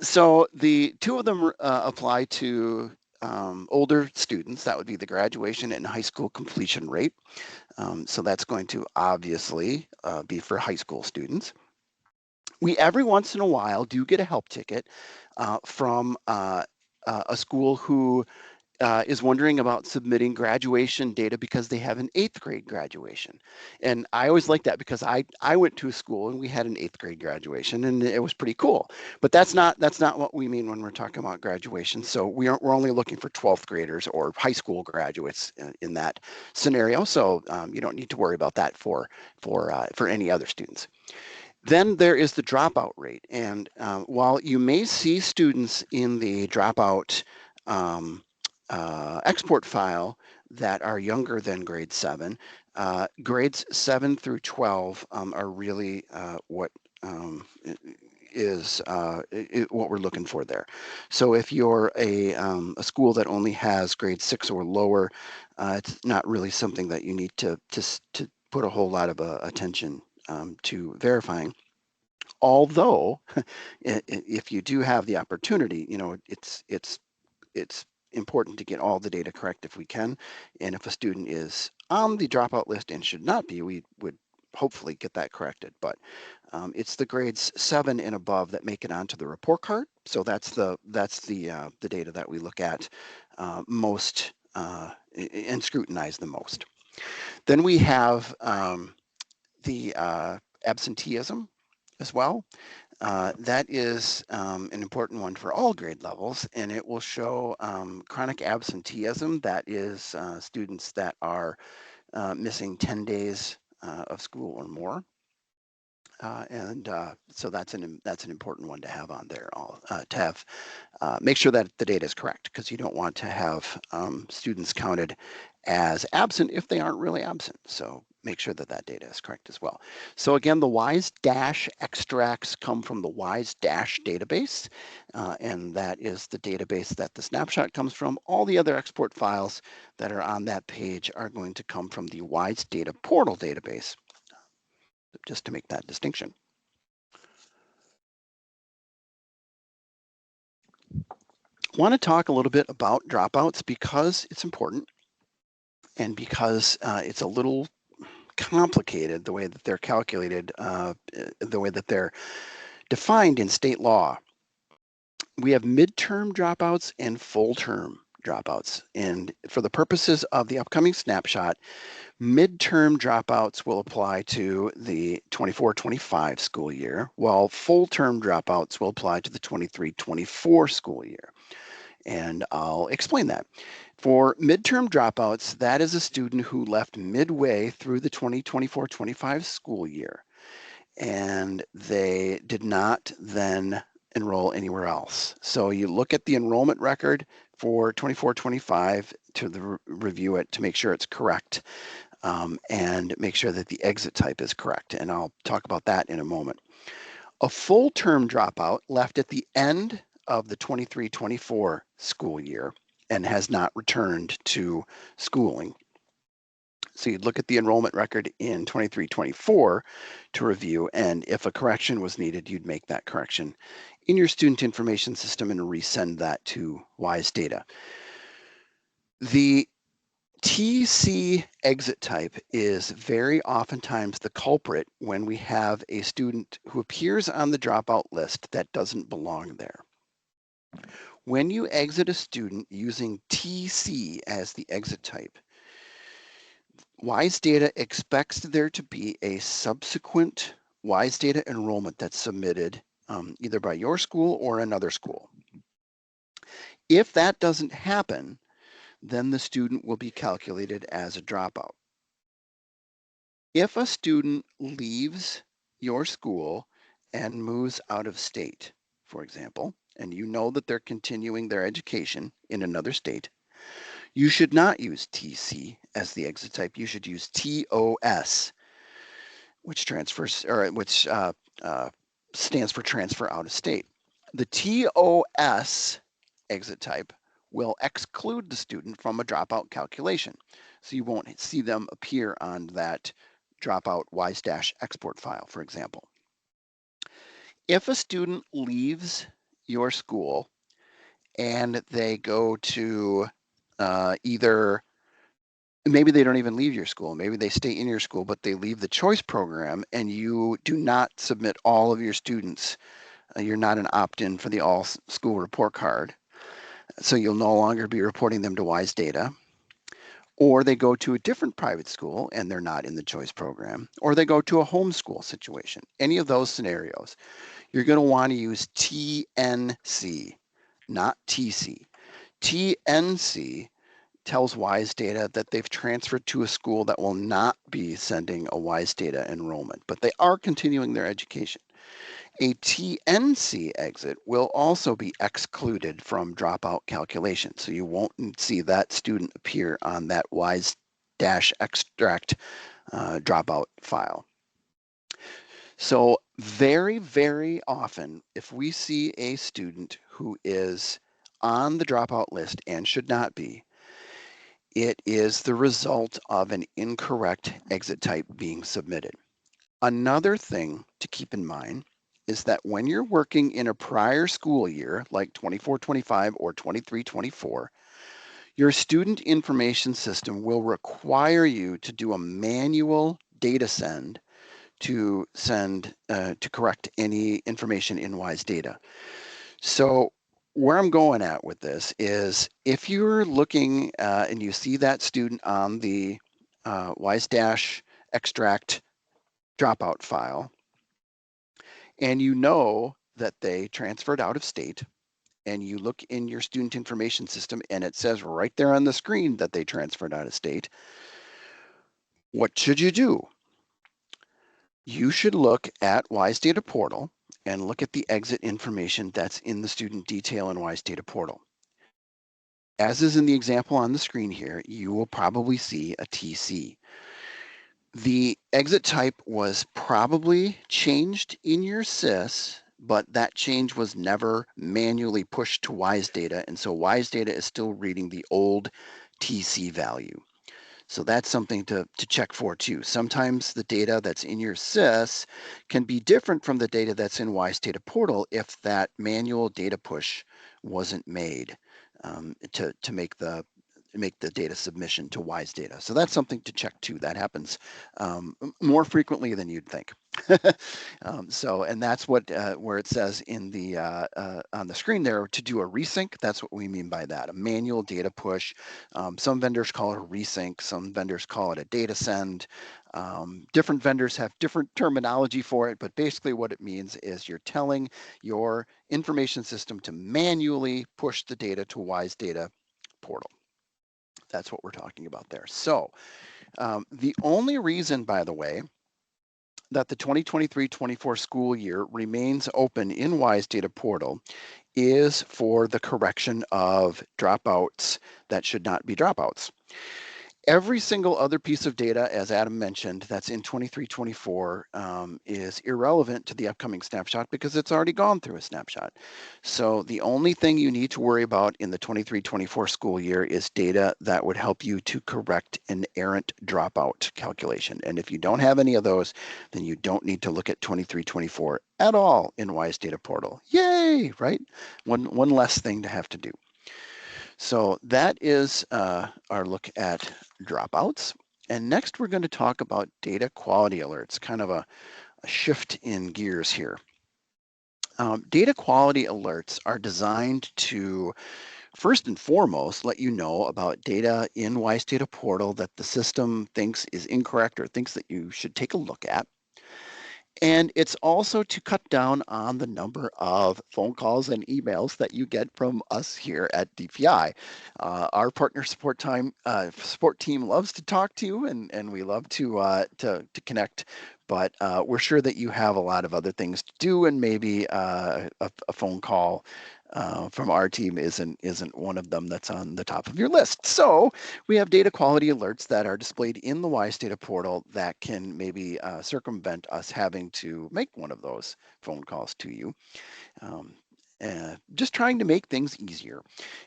So the 2 of them apply to older students. That would be the graduation and high school completion rate. So that's going to obviously be for high school students. We every once in a while do get a help ticket from a school who is wondering about submitting graduation data because they have an 8th grade graduation. And I always like that because I went to a school and we had an 8th grade graduation and it was pretty cool. But that's not what we mean when we're talking about graduation. So we're only looking for 12th graders or high school graduates in that scenario. So you don't need to worry about that for any other students. Then there is the dropout rate. And while you may see students in the dropout export file that are younger than grade 7, grades 7 through 12 are really what is what we're looking for there. So if you're a school that only has grade 6 or lower, it's not really something that you need to put a whole lot of attention to verifying. Although, if you do have the opportunity, you know, it's important to get all the data correct if we can. And if a student is on the dropout list and should not be, we would hopefully get that corrected. But it's the grades 7 and above that make it onto the report card. So that's the data that we look at most and scrutinize the most. Then we have the absenteeism as well. That is an important one for all grade levels, and it will show chronic absenteeism. That is students that are missing 10 days of school or more. So that's an important one to have on there. To have make sure that the data is correct, because you don't want to have students counted as absent if they aren't really absent. So make sure that that data is correct as well. So again, the WISE Dash extracts come from the WISE Dash database, and that is the database that the snapshot comes from. All the other export files that are on that page are going to come from the WISE Data Portal database, just to make that distinction. I want to talk a little bit about dropouts because it's important and because it's a little complicated the way that they're calculated, the way that they're defined in state law. We have midterm dropouts and full term dropouts. And for the purposes of the upcoming snapshot, midterm dropouts will apply to the 24-25 school year, while full-term dropouts will apply to the 23-24 school year. And I'll explain that. For midterm dropouts, that is a student who left midway through the 2024-25 school year, and they did not then enroll anywhere else. So you look at the enrollment record for 24-25 to review it to make sure it's correct, and make sure that the exit type is correct. And I'll talk about that in a moment. A full term dropout left at the end of the 23-24 school year and has not returned to schooling. So you'd look at the enrollment record in 23-24 to review, and if a correction was needed, you'd make that correction in your student information system and resend that to WISE data. The TC exit type is very oftentimes the culprit when we have a student who appears on the dropout list that doesn't belong there. When you exit a student using TC as the exit type, WISE data expects there to be a subsequent WISE data enrollment that's submitted either by your school or another school. If that doesn't happen, then the student will be calculated as a dropout. If a student leaves your school and moves out of state, for example, and you know that they're continuing their education in another state, you should not use TC as the exit type. You should use TOS, which transfers or which stands for transfer out of state. The TOS exit type will exclude the student from a dropout calculation. So you won't see them appear on that dropout WISE-export file, for example. If a student leaves your school and they go to either, maybe they don't even leave your school, maybe they stay in your school, but they leave the choice program and you do not submit all of your students, you're not an opt-in for the all school report card, so you'll no longer be reporting them to WISE data. Or they go to a different private school and they're not in the choice program, or they go to a homeschool situation. Any of those scenarios, you're going to want to use TNC, not TC. TNC tells WISE data that they've transferred to a school that will not be sending a WISE data enrollment, but they are continuing their education. A TNC exit will also be excluded from dropout calculation, so you won't see that student appear on that WISE-extract dropout file. So very, very often, if we see a student who is on the dropout list and should not be, it is the result of an incorrect exit type being submitted. Another thing to keep in mind is that when you're working in a prior school year, like 24-25 or 23-24, your student information system will require you to do a manual data send to correct any information in WISE data. So where I'm going at with this is if you're looking and you see that student on the WISE-extract dropout file, and you know that they transferred out of state, and you look in your student information system and it says right there on the screen that they transferred out of state, what should you do? You should look at WISE Data Portal and look at the exit information that's in the student detail in WISE Data Portal. As is in the example on the screen here, you will probably see a TC. The exit type was probably changed in your SIS, but that change was never manually pushed to WISE data, and so WISE data is still reading the old TC value. So that's something to check for too. Sometimes the data that's in your SIS can be different from the data that's in WISE Data Portal if that manual data push wasn't made to make the data submission to WISE data. So that's something to check too. That happens more frequently than you'd think. And that's what where it says in the on the screen there to do a resync. That's what we mean by that, a manual data push. Some vendors call it a resync. Some vendors call it a data send. Different vendors have different terminology for it, but basically what it means is you're telling your information system to manually push the data to WISE data portal. That's what we're talking about there. So the only reason, by the way, that the 2023-24 school year remains open in WISE Data Portal is for the correction of dropouts that should not be dropouts. Every single other piece of data, as Adam mentioned, that's in 23-24 is irrelevant to the upcoming snapshot because it's already gone through a snapshot. So the only thing you need to worry about in the 23-24 school year is data that would help you to correct an errant dropout calculation. And if you don't have any of those, then you don't need to look at 23-24 at all in WISE Data Portal. Yay, right? One less thing to have to do. So that is our look at dropouts. And next we're going to talk about data quality alerts, kind of a shift in gears here. Data quality alerts are designed to, first and foremost, let you know about data in WISE Data Portal that the system thinks is incorrect or thinks that you should take a look at. And it's also to cut down on the number of phone calls and emails that you get from us here at DPI. Our partner support team loves to talk to you, and we love to connect. But we're sure that you have a lot of other things to do, and maybe a phone call from our team isn't one of them that's on the top of your list. So we have data quality alerts that are displayed in the WISE Data Portal that can maybe circumvent us having to make one of those phone calls to you. Um, just trying to make things easier.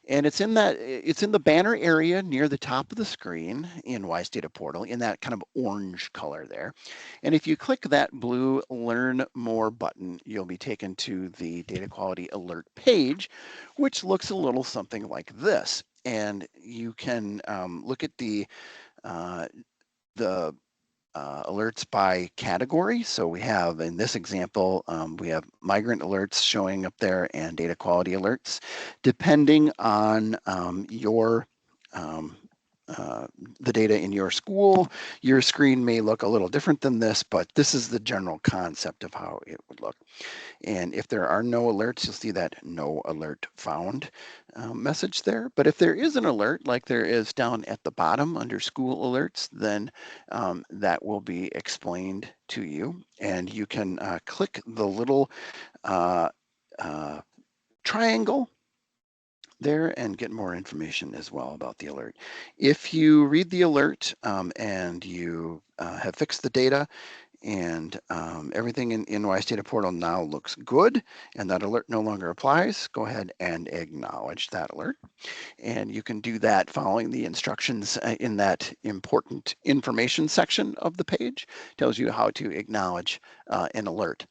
And it's in the banner area near the top of the screen in WISE Data Portal in that kind of orange color there. And if you click that blue Learn More button, you'll be taken to the data quality alert page, which looks a little something like this. And you can look at the alerts by category. So we have, in this example, we have migrant alerts showing up there and data quality alerts. Depending on the data in your school, your screen may look a little different than this, but this is the general concept of how it would look. And if there are no alerts, you'll see that no alert found message there. But if there is an alert, like there is down at the bottom under school alerts, then that will be explained to you. And you can click the little triangle there and get more information as well about the alert. If you read the alert and you have fixed the data, and everything in WISE Data Portal now looks good, and that alert no longer applies, go ahead and acknowledge that alert. And you can do that following the instructions in that important information section of the page. Tells you how to acknowledge an alert.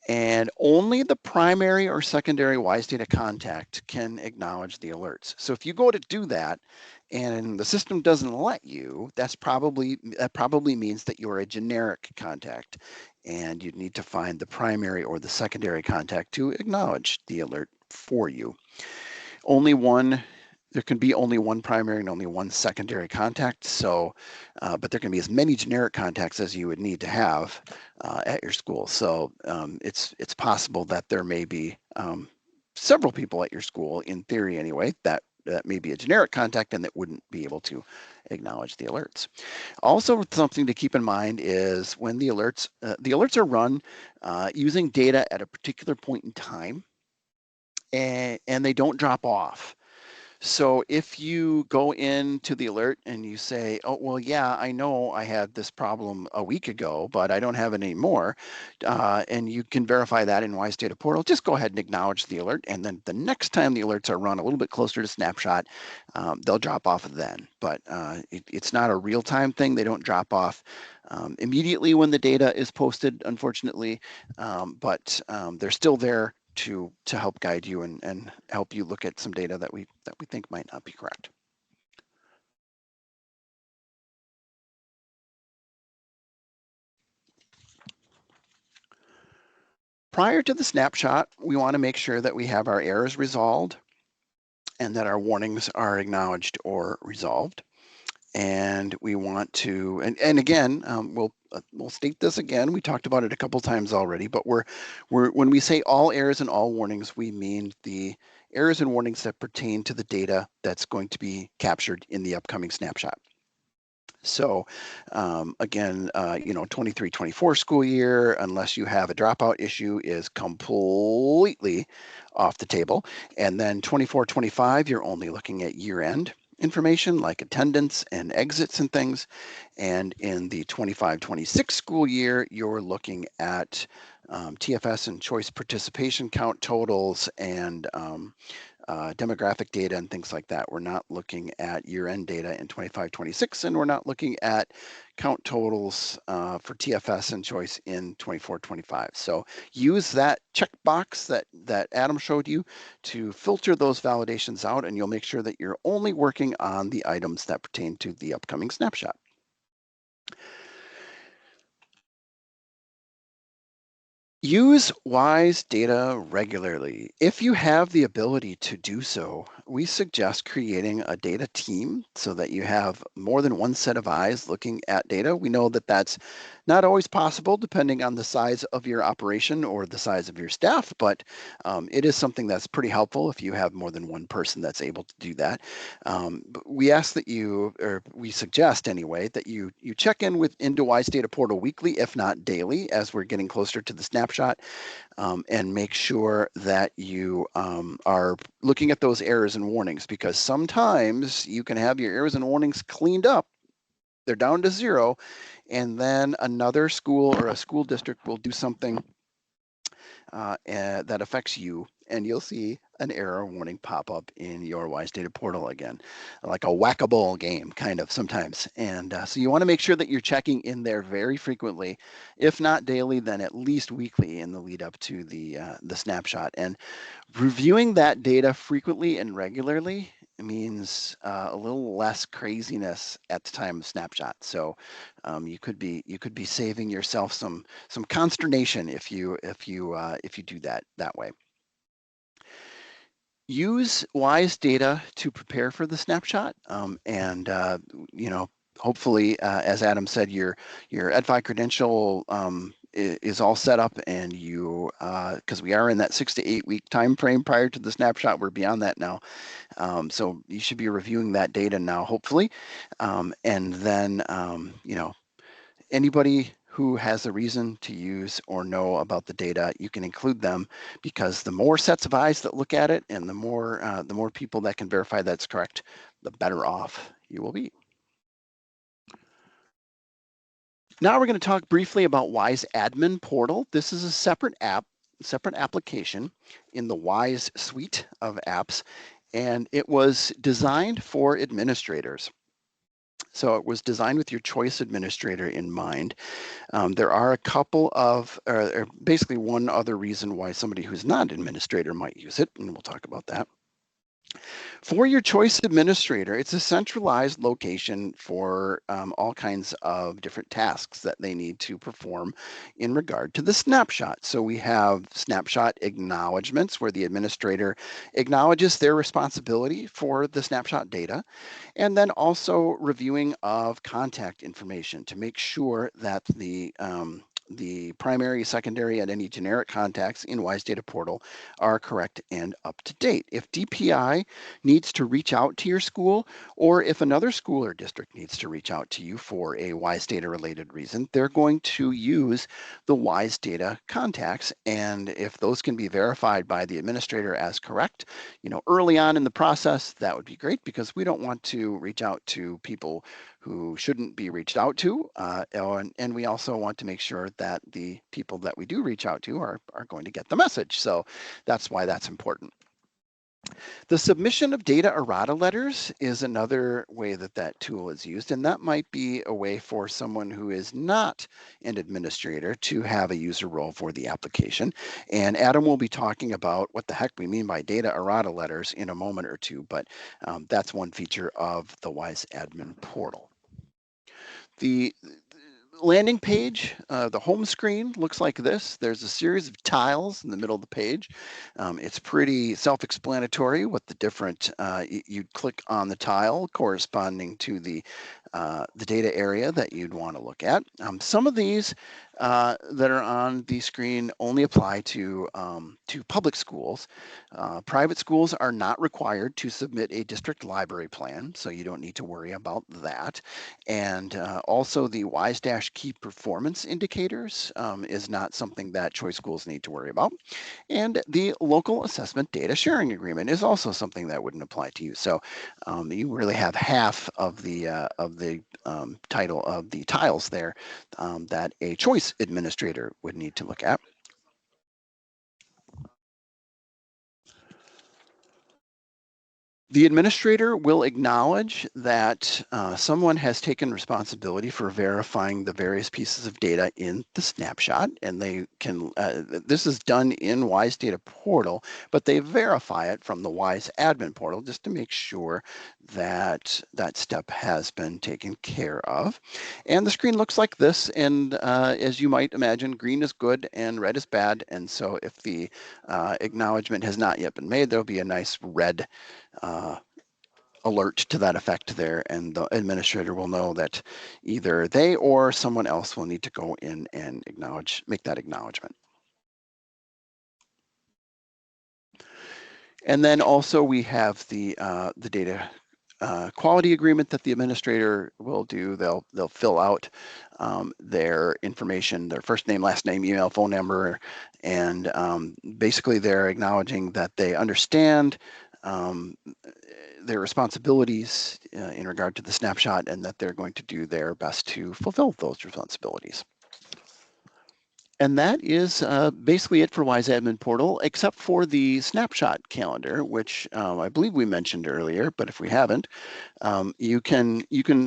And only the primary or secondary WISE data contact can acknowledge the alerts. So if you go to do that and the system doesn't let you, that probably means that you're a generic contact and you need to find the primary or the secondary contact to acknowledge the alert for you. There can be only one primary and only one secondary contact. So, but there can be as many generic contacts as you would need to have at your school. So it's possible that there may be several people at your school, in theory anyway, that may be a generic contact and that wouldn't be able to acknowledge the alerts. Also, something to keep in mind is when the alerts are run using data at a particular point in time, and they don't drop off. So if you go into the alert and you say, oh, well, yeah, I know I had this problem a week ago, but I don't have it anymore, and you can verify that in WISE Data Portal, just go ahead and acknowledge the alert. And then the next time the alerts are run a little bit closer to Snapshot, they'll drop off then. But it's not a real-time thing. They don't drop off immediately when the data is posted, unfortunately, but they're still there to help guide you and help you look at some data that we think might not be correct. Prior to the snapshot, we want to make sure that we have our errors resolved and that our warnings are acknowledged or resolved. And we want to, and again, we'll state this again. We talked about it a couple times already, but when we say all errors and all warnings, we mean the errors and warnings that pertain to the data that's going to be captured in the upcoming snapshot. So again, 23-24 school year, unless you have a dropout issue, is completely off the table. And then 24-25, you're only looking at year-end information like attendance and exits and things. And in the 25-26 school year, you're looking at TFS and choice participation count totals and demographic data and things like that. We're not looking at year-end data in 25-26, and we're not looking at count totals for TFS and choice in 24-25. So use that checkbox that Adam showed you to filter those validations out, and you'll make sure that you're only working on the items that pertain to the upcoming snapshot. Use WISE data regularly. If you have the ability to do so, we suggest creating a data team so that you have more than one set of eyes looking at data. We know that that's not always possible depending on the size of your operation or the size of your staff, but it is something that's pretty helpful if you have more than one person that's able to do that. But we ask that you, or we suggest anyway, that you check in with into WISE Data Portal weekly, if not daily, as we're getting closer to the snapshot, and make sure that you are looking at those errors and warnings, because sometimes you can have your errors and warnings cleaned up. They're down to 0, and then another school or a school district will do something that affects you, and you'll see an error warning pop up in your WISE Data Portal again, like a whack-a-mole game, kind of sometimes. And so you want to make sure that you're checking in there very frequently, if not daily, then at least weekly in the lead up to the snapshot. And reviewing that data frequently and regularly means a little less craziness at the time of snapshot. So you could be saving yourself some consternation if you do that way. Use WISE data to prepare for the snapshot, and hopefully, as Adam said, your EdFi credential is all set up, and you because we are in that 6 to 8 week time frame prior to the snapshot. We're beyond that now, so you should be reviewing that data now, hopefully, and then anybody who has a reason to use or know about the data, you can include them, because the more sets of eyes that look at it and the more people that can verify that's correct, the better off you will be. Now we're going to talk briefly about WISE Admin Portal. This is a separate application in the WISE suite of apps, and it was designed for administrators. So it was designed with your choice administrator in mind. There are a couple of, or basically one other reason why somebody who's not an administrator might use it, and we'll talk about that. For your choice administrator, it's a centralized location for all kinds of different tasks that they need to perform in regard to the snapshot. So we have snapshot acknowledgements, where the administrator acknowledges their responsibility for the snapshot data, and then also reviewing of contact information to make sure that the primary, secondary, and any generic contacts in WISE Data Portal are correct and up to date. If DPI needs to reach out to your school, or if another school or district needs to reach out to you for a WISE Data related reason, they're going to use the WISE Data contacts. And if those can be verified by the administrator as correct, early on in the process, that would be great, because we don't want to reach out to people who shouldn't be reached out to. And we also want to make sure that the people that we do reach out to are going to get the message. So that's why that's important. The submission of data errata letters is another way that tool is used, and that might be a way for someone who is not an administrator to have a user role for the application. And Adam will be talking about what the heck we mean by data errata letters in a moment or two, but that's one feature of the WISE Admin Portal. The landing page, the home screen looks like this. There's a series of tiles in the middle of the page. It's pretty self-explanatory what the different, you'd click on the tile corresponding to the data area that you'd want to look at. Some of these that are on the screen only apply to public schools. Private schools are not required to submit a district library plan, so you don't need to worry about that. And also the WISE- key performance indicators is not something that choice schools need to worry about. And the local assessment data sharing agreement is also something that wouldn't apply to you. So you really have half of the title of the tiles there that a choice administrator would need to look at. The administrator will acknowledge that someone has taken responsibility for verifying the various pieces of data in the snapshot, and they can, this is done in WISE Data Portal, but they verify it from the WISE Admin Portal just to make sure that that step has been taken care of. And the screen looks like this, and as you might imagine, green is good and red is bad, and so if the acknowledgement has not yet been made, there'll be a nice red alert to that effect there, and the administrator will know that either they or someone else will need to go in and make that acknowledgement. And then also we have the data quality agreement that the administrator will do. They'll fill out their information, their first name, last name, email, phone number, and basically they're acknowledging that they understand their responsibilities in regard to the snapshot and that they're going to do their best to fulfill those responsibilities. And that is basically it for WISE Admin Portal, except for the snapshot calendar, which I believe we mentioned earlier, but if we haven't, you can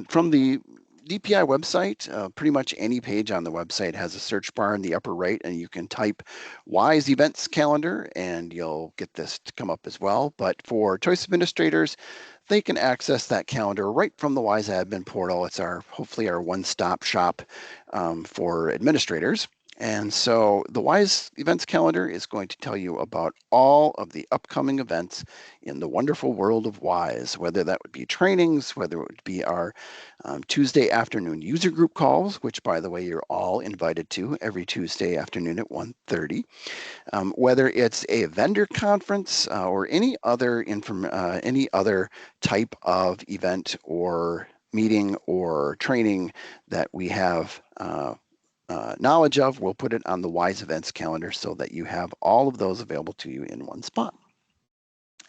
from the DPI website, pretty much any page on the website has a search bar in the upper right, and you can type WISE Events Calendar, and you'll get this to come up as well. But for choice administrators, they can access that calendar right from the WISE Admin Portal. It's hopefully our one-stop shop for administrators. And so the WISE events calendar is going to tell you about all of the upcoming events in the wonderful world of WISE, whether that would be trainings, whether it would be our Tuesday afternoon user group calls, which by the way, you're all invited to every Tuesday afternoon at 1:30. Whether it's a vendor conference or any other type of event or meeting or training that we have knowledge of, we'll put it on the WISE events calendar so that you have all of those available to you in one spot.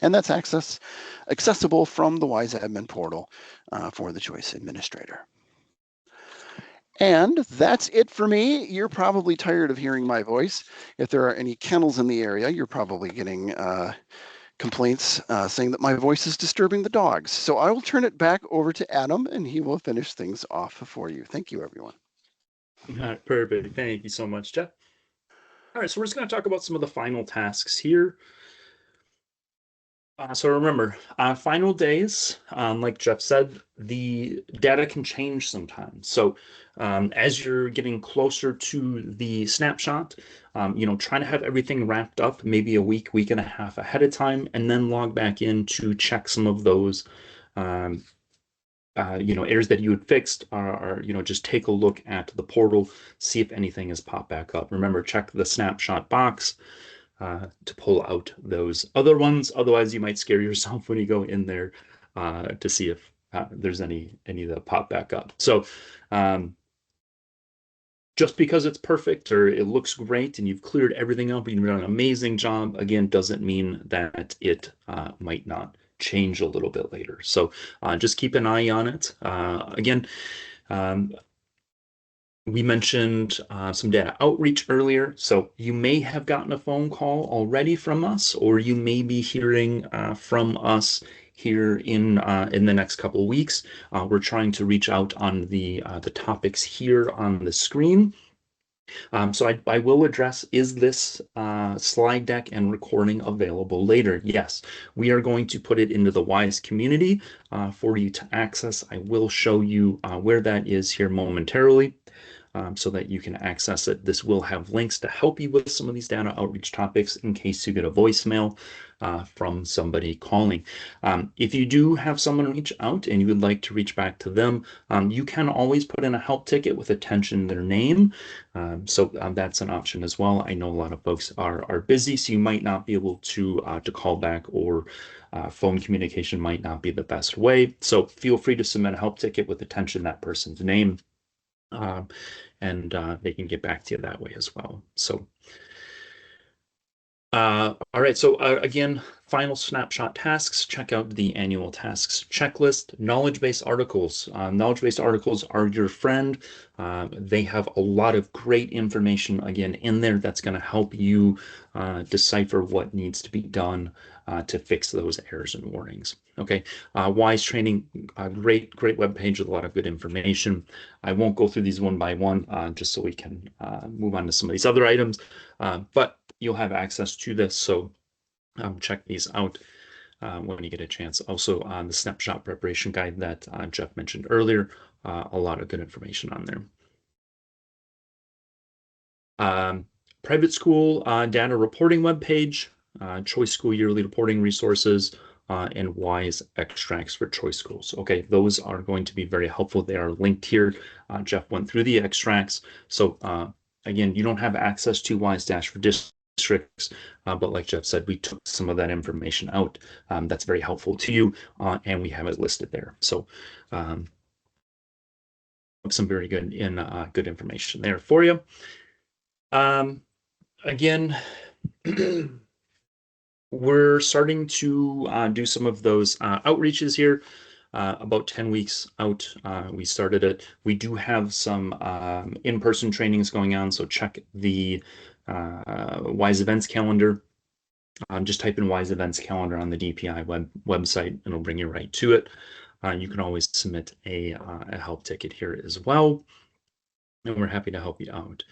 And that's accessible from the WISE admin portal for the choice administrator. And that's it for me. You're probably tired of hearing my voice. If there are any kennels in the area, you're probably getting complaints saying that my voice is disturbing the dogs. So I will turn it back over to Adam, and he will finish things off for you. Thank you, everyone. All right, perfect. Thank you so much, Jeff. All right, so we're just going to talk about some of the final tasks here. So remember, final days, like Jeff said, the data can change sometimes. So as you're getting closer to the snapshot, try to have everything wrapped up maybe a week and a half ahead of time, and then log back in to check some of those um, errors that you had fixed are, just take a look at the portal, see if anything has popped back up. Remember, check the snapshot box to pull out those other ones. Otherwise, you might scare yourself when you go in there to see if there's any that pop back up. So just because it's perfect or it looks great and you've cleared everything up and you've done an amazing job, again, doesn't mean that it might not change a little bit later. So just keep an eye on it. Again, we mentioned some data outreach earlier, so you may have gotten a phone call already from us, or you may be hearing from us here in the next couple of weeks. We're trying to reach out on the topics here on the screen. So I will address, is this slide deck and recording available later? Yes, we are going to put it into the WISE community for you to access. I will show you where that is here momentarily. so that you can access it. This will have links to help you with some of these data outreach topics in case you get a voicemail from somebody calling. If you do have someone reach out and you would like to reach back to them, you can always put in a help ticket with attention their name. So that's an option as well. I know a lot of folks are busy, so you might not be able to call back, or phone communication might not be the best way. So feel free to submit a help ticket with attention that person's name, and they can get back to you that way as well. So all right, so again, final snapshot tasks. Check out the annual tasks checklist. Knowledge-based articles. Knowledge-based articles are your friend. They have a lot of great information, again, in there that's going to help you decipher what needs to be done to fix those errors and warnings. Okay, WISE training, great webpage with a lot of good information. I won't go through these one by one, just so we can move on to some of these other items, but you'll have access to this, so check these out when you get a chance. Also, on the snapshot preparation guide that Jeff mentioned earlier, a lot of good information on there. Private school data reporting webpage, choice school yearly reporting resources, and WISE extracts for choice schools. Okay, those are going to be very helpful. They are linked here. Jeff went through the extracts. So again, you don't have access to WISE Dash for districts, but like Jeff said, we took some of that information out. That's very helpful to you, and we have it listed there. So some very good good information there for you. Again, we're starting to do some of those outreaches here. About 10 weeks out, we started it. We do have some in-person trainings going on, so check the WISE events calendar. Just type in WISE events calendar on the DPI website, and it'll bring you right to it. You can always submit a help ticket here as well, and we're happy to help you out.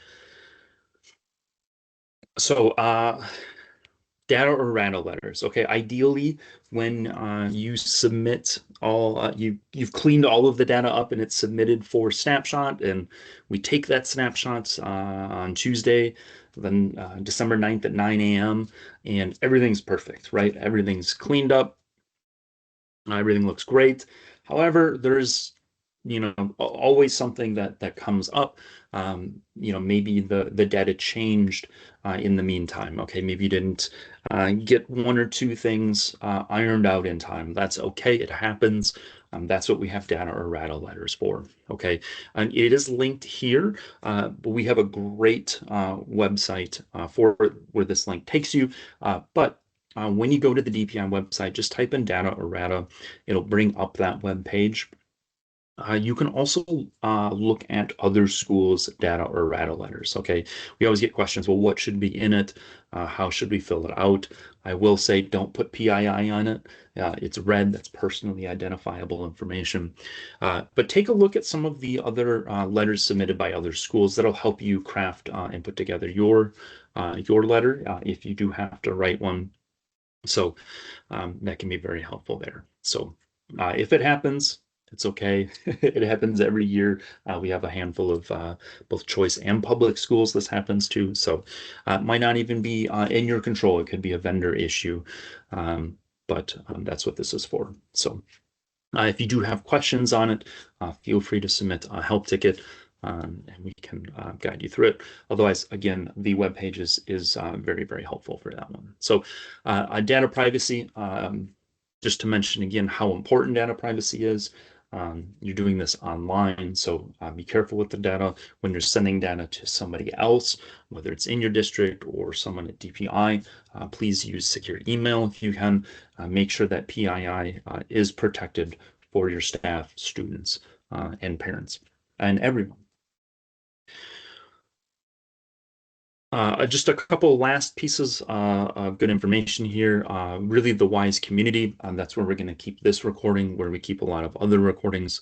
So data or errata letters. Okay, ideally, when you submit all, you've cleaned all of the data up and it's submitted for snapshot, and we take that snapshot on Tuesday, then December 9th at 9 a.m., and everything's perfect, right? Everything's cleaned up, everything looks great. However, there's always something that comes up. Maybe the data changed in the meantime. Okay, maybe you didn't get one or two things ironed out in time. That's okay. It happens. That's what we have data or errata letters for. Okay, and it is linked here, but we have a great website for where this link takes you. But when you go to the DPI website, just type in data or errata. It'll bring up that web page. You can also look at other schools' data or errata letters. Okay, we always get questions. Well, what should be in it? How should we fill it out? I will say, don't put PII on it. It's red. That's personally identifiable information. But take a look at some of the other letters submitted by other schools. That'll help you craft and put together your letter if you do have to write one. So that can be very helpful there. So if it happens, it's okay. It happens every year. We have a handful of both choice and public schools this happens to. So it might not even be in your control. It could be a vendor issue, but that's what this is for. So if you do have questions on it, feel free to submit a help ticket, and we can guide you through it. Otherwise, again, the web page is very, very helpful for that one. So data privacy, just to mention again how important data privacy is. You're doing this online, so be careful with the data when you're sending data to somebody else, whether it's in your district or someone at DPI. Please use secure email if you can. Make sure that PII is protected for your staff, students, and parents, and everyone. Just a couple last pieces of good information here. Really, the WISE community, that's where we're going to keep this recording, where we keep a lot of other recordings.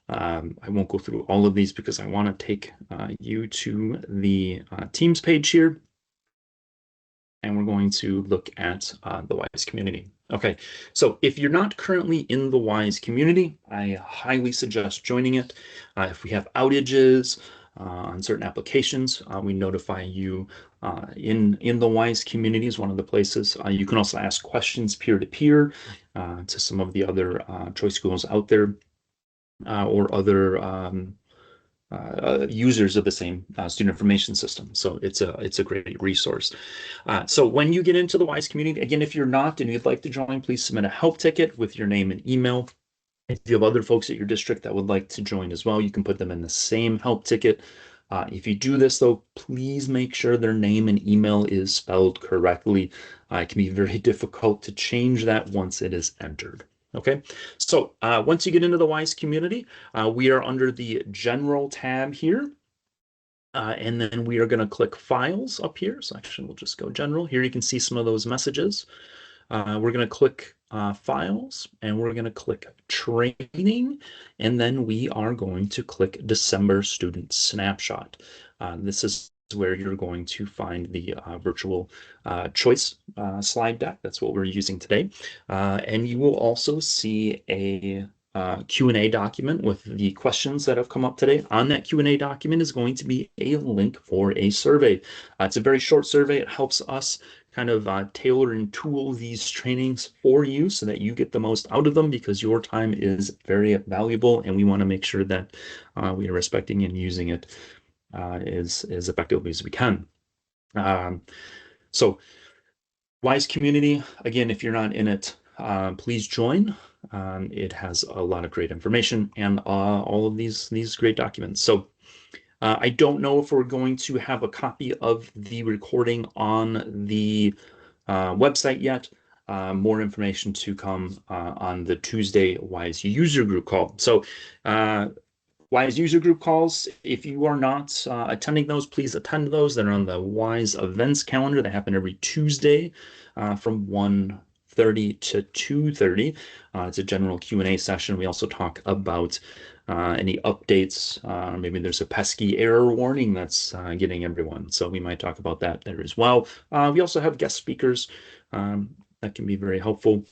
I won't go through all of these because I want to take you to the Teams page here. And we're going to look at the WISE community. Okay, so if you're not currently in the WISE community, I highly suggest joining it. If we have outages, on certain applications. We notify you in the WISE community is one of the places. You can also ask questions peer-to-peer to some of the other choice schools out there or other users of the same student information system. So it's a great resource. So when you get into the WISE community, again, if you're not and you'd like to join, please submit a help ticket with your name and email. If you have other folks at your district that would like to join as well, you can put them in the same help ticket. If you do this, though, please make sure their name and email is spelled correctly. It can be very difficult to change that once it is entered. Okay, so once you get into the WISE community, we are under the General tab here. And then we are going to click Files up here. So actually, we'll just go General. Here you can see some of those messages. We're going to click Files, and we're going to click Training, and then we are going to click December Student Snapshot. This is where you're going to find the virtual choice slide deck. That's what we're using today. And you will also see a Q&A document with the questions that have come up today. On that Q&A document is going to be a link for a survey. It's a very short survey. It helps us kind of tailor and tool these trainings for you so that you get the most out of them, because your time is very valuable and we want to make sure that we are respecting and using it as effectively as we can. So WISE community, again, if you're not in it, please join. It has a lot of great information and all of these great documents. So I don't know if we're going to have a copy of the recording on the website yet. More information to come on the Tuesday WISE user group call. So WISE user group calls, if you are not attending those, please attend those. They're on the WISE events calendar. They happen every Tuesday from 1:30 to 2:30. It's a general Q&A session. We also talk about any updates. Maybe there's a pesky error warning that's getting everyone. So we might talk about that there as well. We also have guest speakers that can be very helpful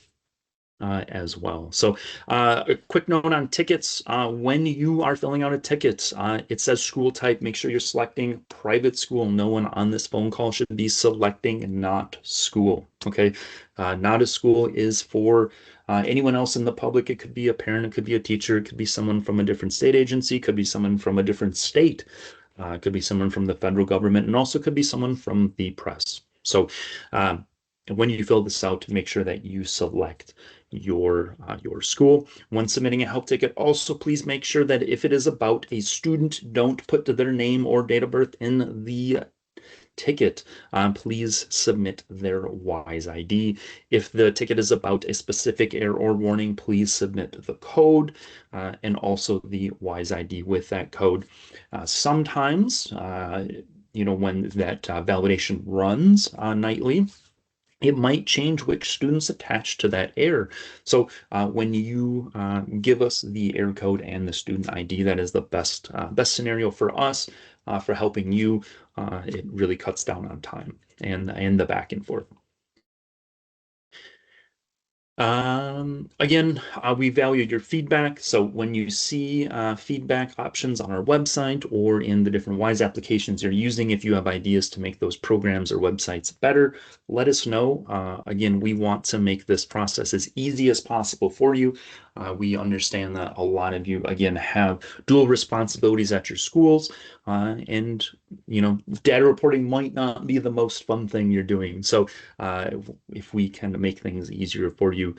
as well. So a quick note on tickets. When you are filling out a ticket, it says school type. Make sure you're selecting private school. No one on this phone call should be selecting not school. Okay. Not a school is for anyone else in the public. It could be a parent, it could be a teacher, it could be someone from a different state agency, it could be someone from a different state, it could be someone from the federal government, and also could be someone from the press. So when you fill this out, make sure that you select your school. When submitting a help ticket, also please make sure that if it is about a student, don't put their name or date of birth in the ticket. Please submit their WISE ID. If the ticket is about a specific error or warning, please submit the code and also the WISE ID with that code. Sometimes, when that validation runs nightly, it might change which students attach to that error. So when you give us the error code and the student ID, that is the best scenario for us for helping you. It really cuts down on time and the back and forth. Again, we value your feedback. So when you see feedback options on our website or in the different WISE applications you're using, if you have ideas to make those programs or websites better, let us know. Again, we want to make this process as easy as possible for you. We understand that a lot of you, again, have dual responsibilities at your schools, and data reporting might not be the most fun thing you're doing. So if we can make things easier for you,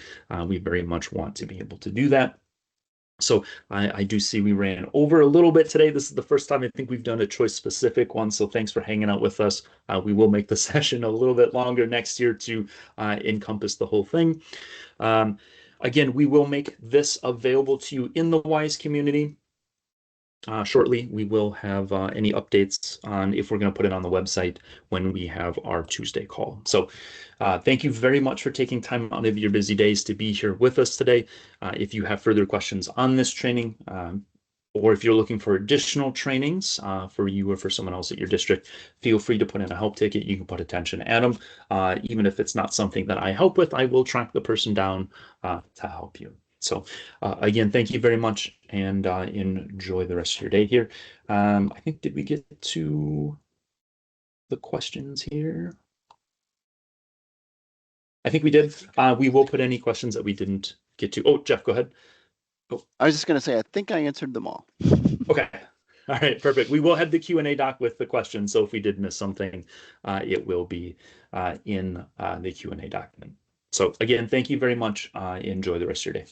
we very much want to be able to do that. So I do see we ran over a little bit today. This is the first time I think we've done a choice specific one. So thanks for hanging out with us. We will make the session a little bit longer next year to encompass the whole thing. Again, we will make this available to you in the WISE community. Shortly, we will have any updates on if we're going to put it on the website when we have our Tuesday call. So thank you very much for taking time out of your busy days to be here with us today. If you have further questions on this training, or if you're looking for additional trainings for you or for someone else at your district, feel free to put in a help ticket. You can put attention Adam. Even if it's not something that I help with, I will track the person down to help you. So again, thank you very much. and enjoy the rest of your day here. I think, did we get to the questions here? I think we did. We will put any questions that we didn't get to. Oh, Jeff, go ahead. Oh, I was just going to say, I think I answered them all. okay. All right, perfect. We will have the Q&A doc with the questions, so if we did miss something, it will be in the Q&A document. So again, thank you very much. Enjoy the rest of your day.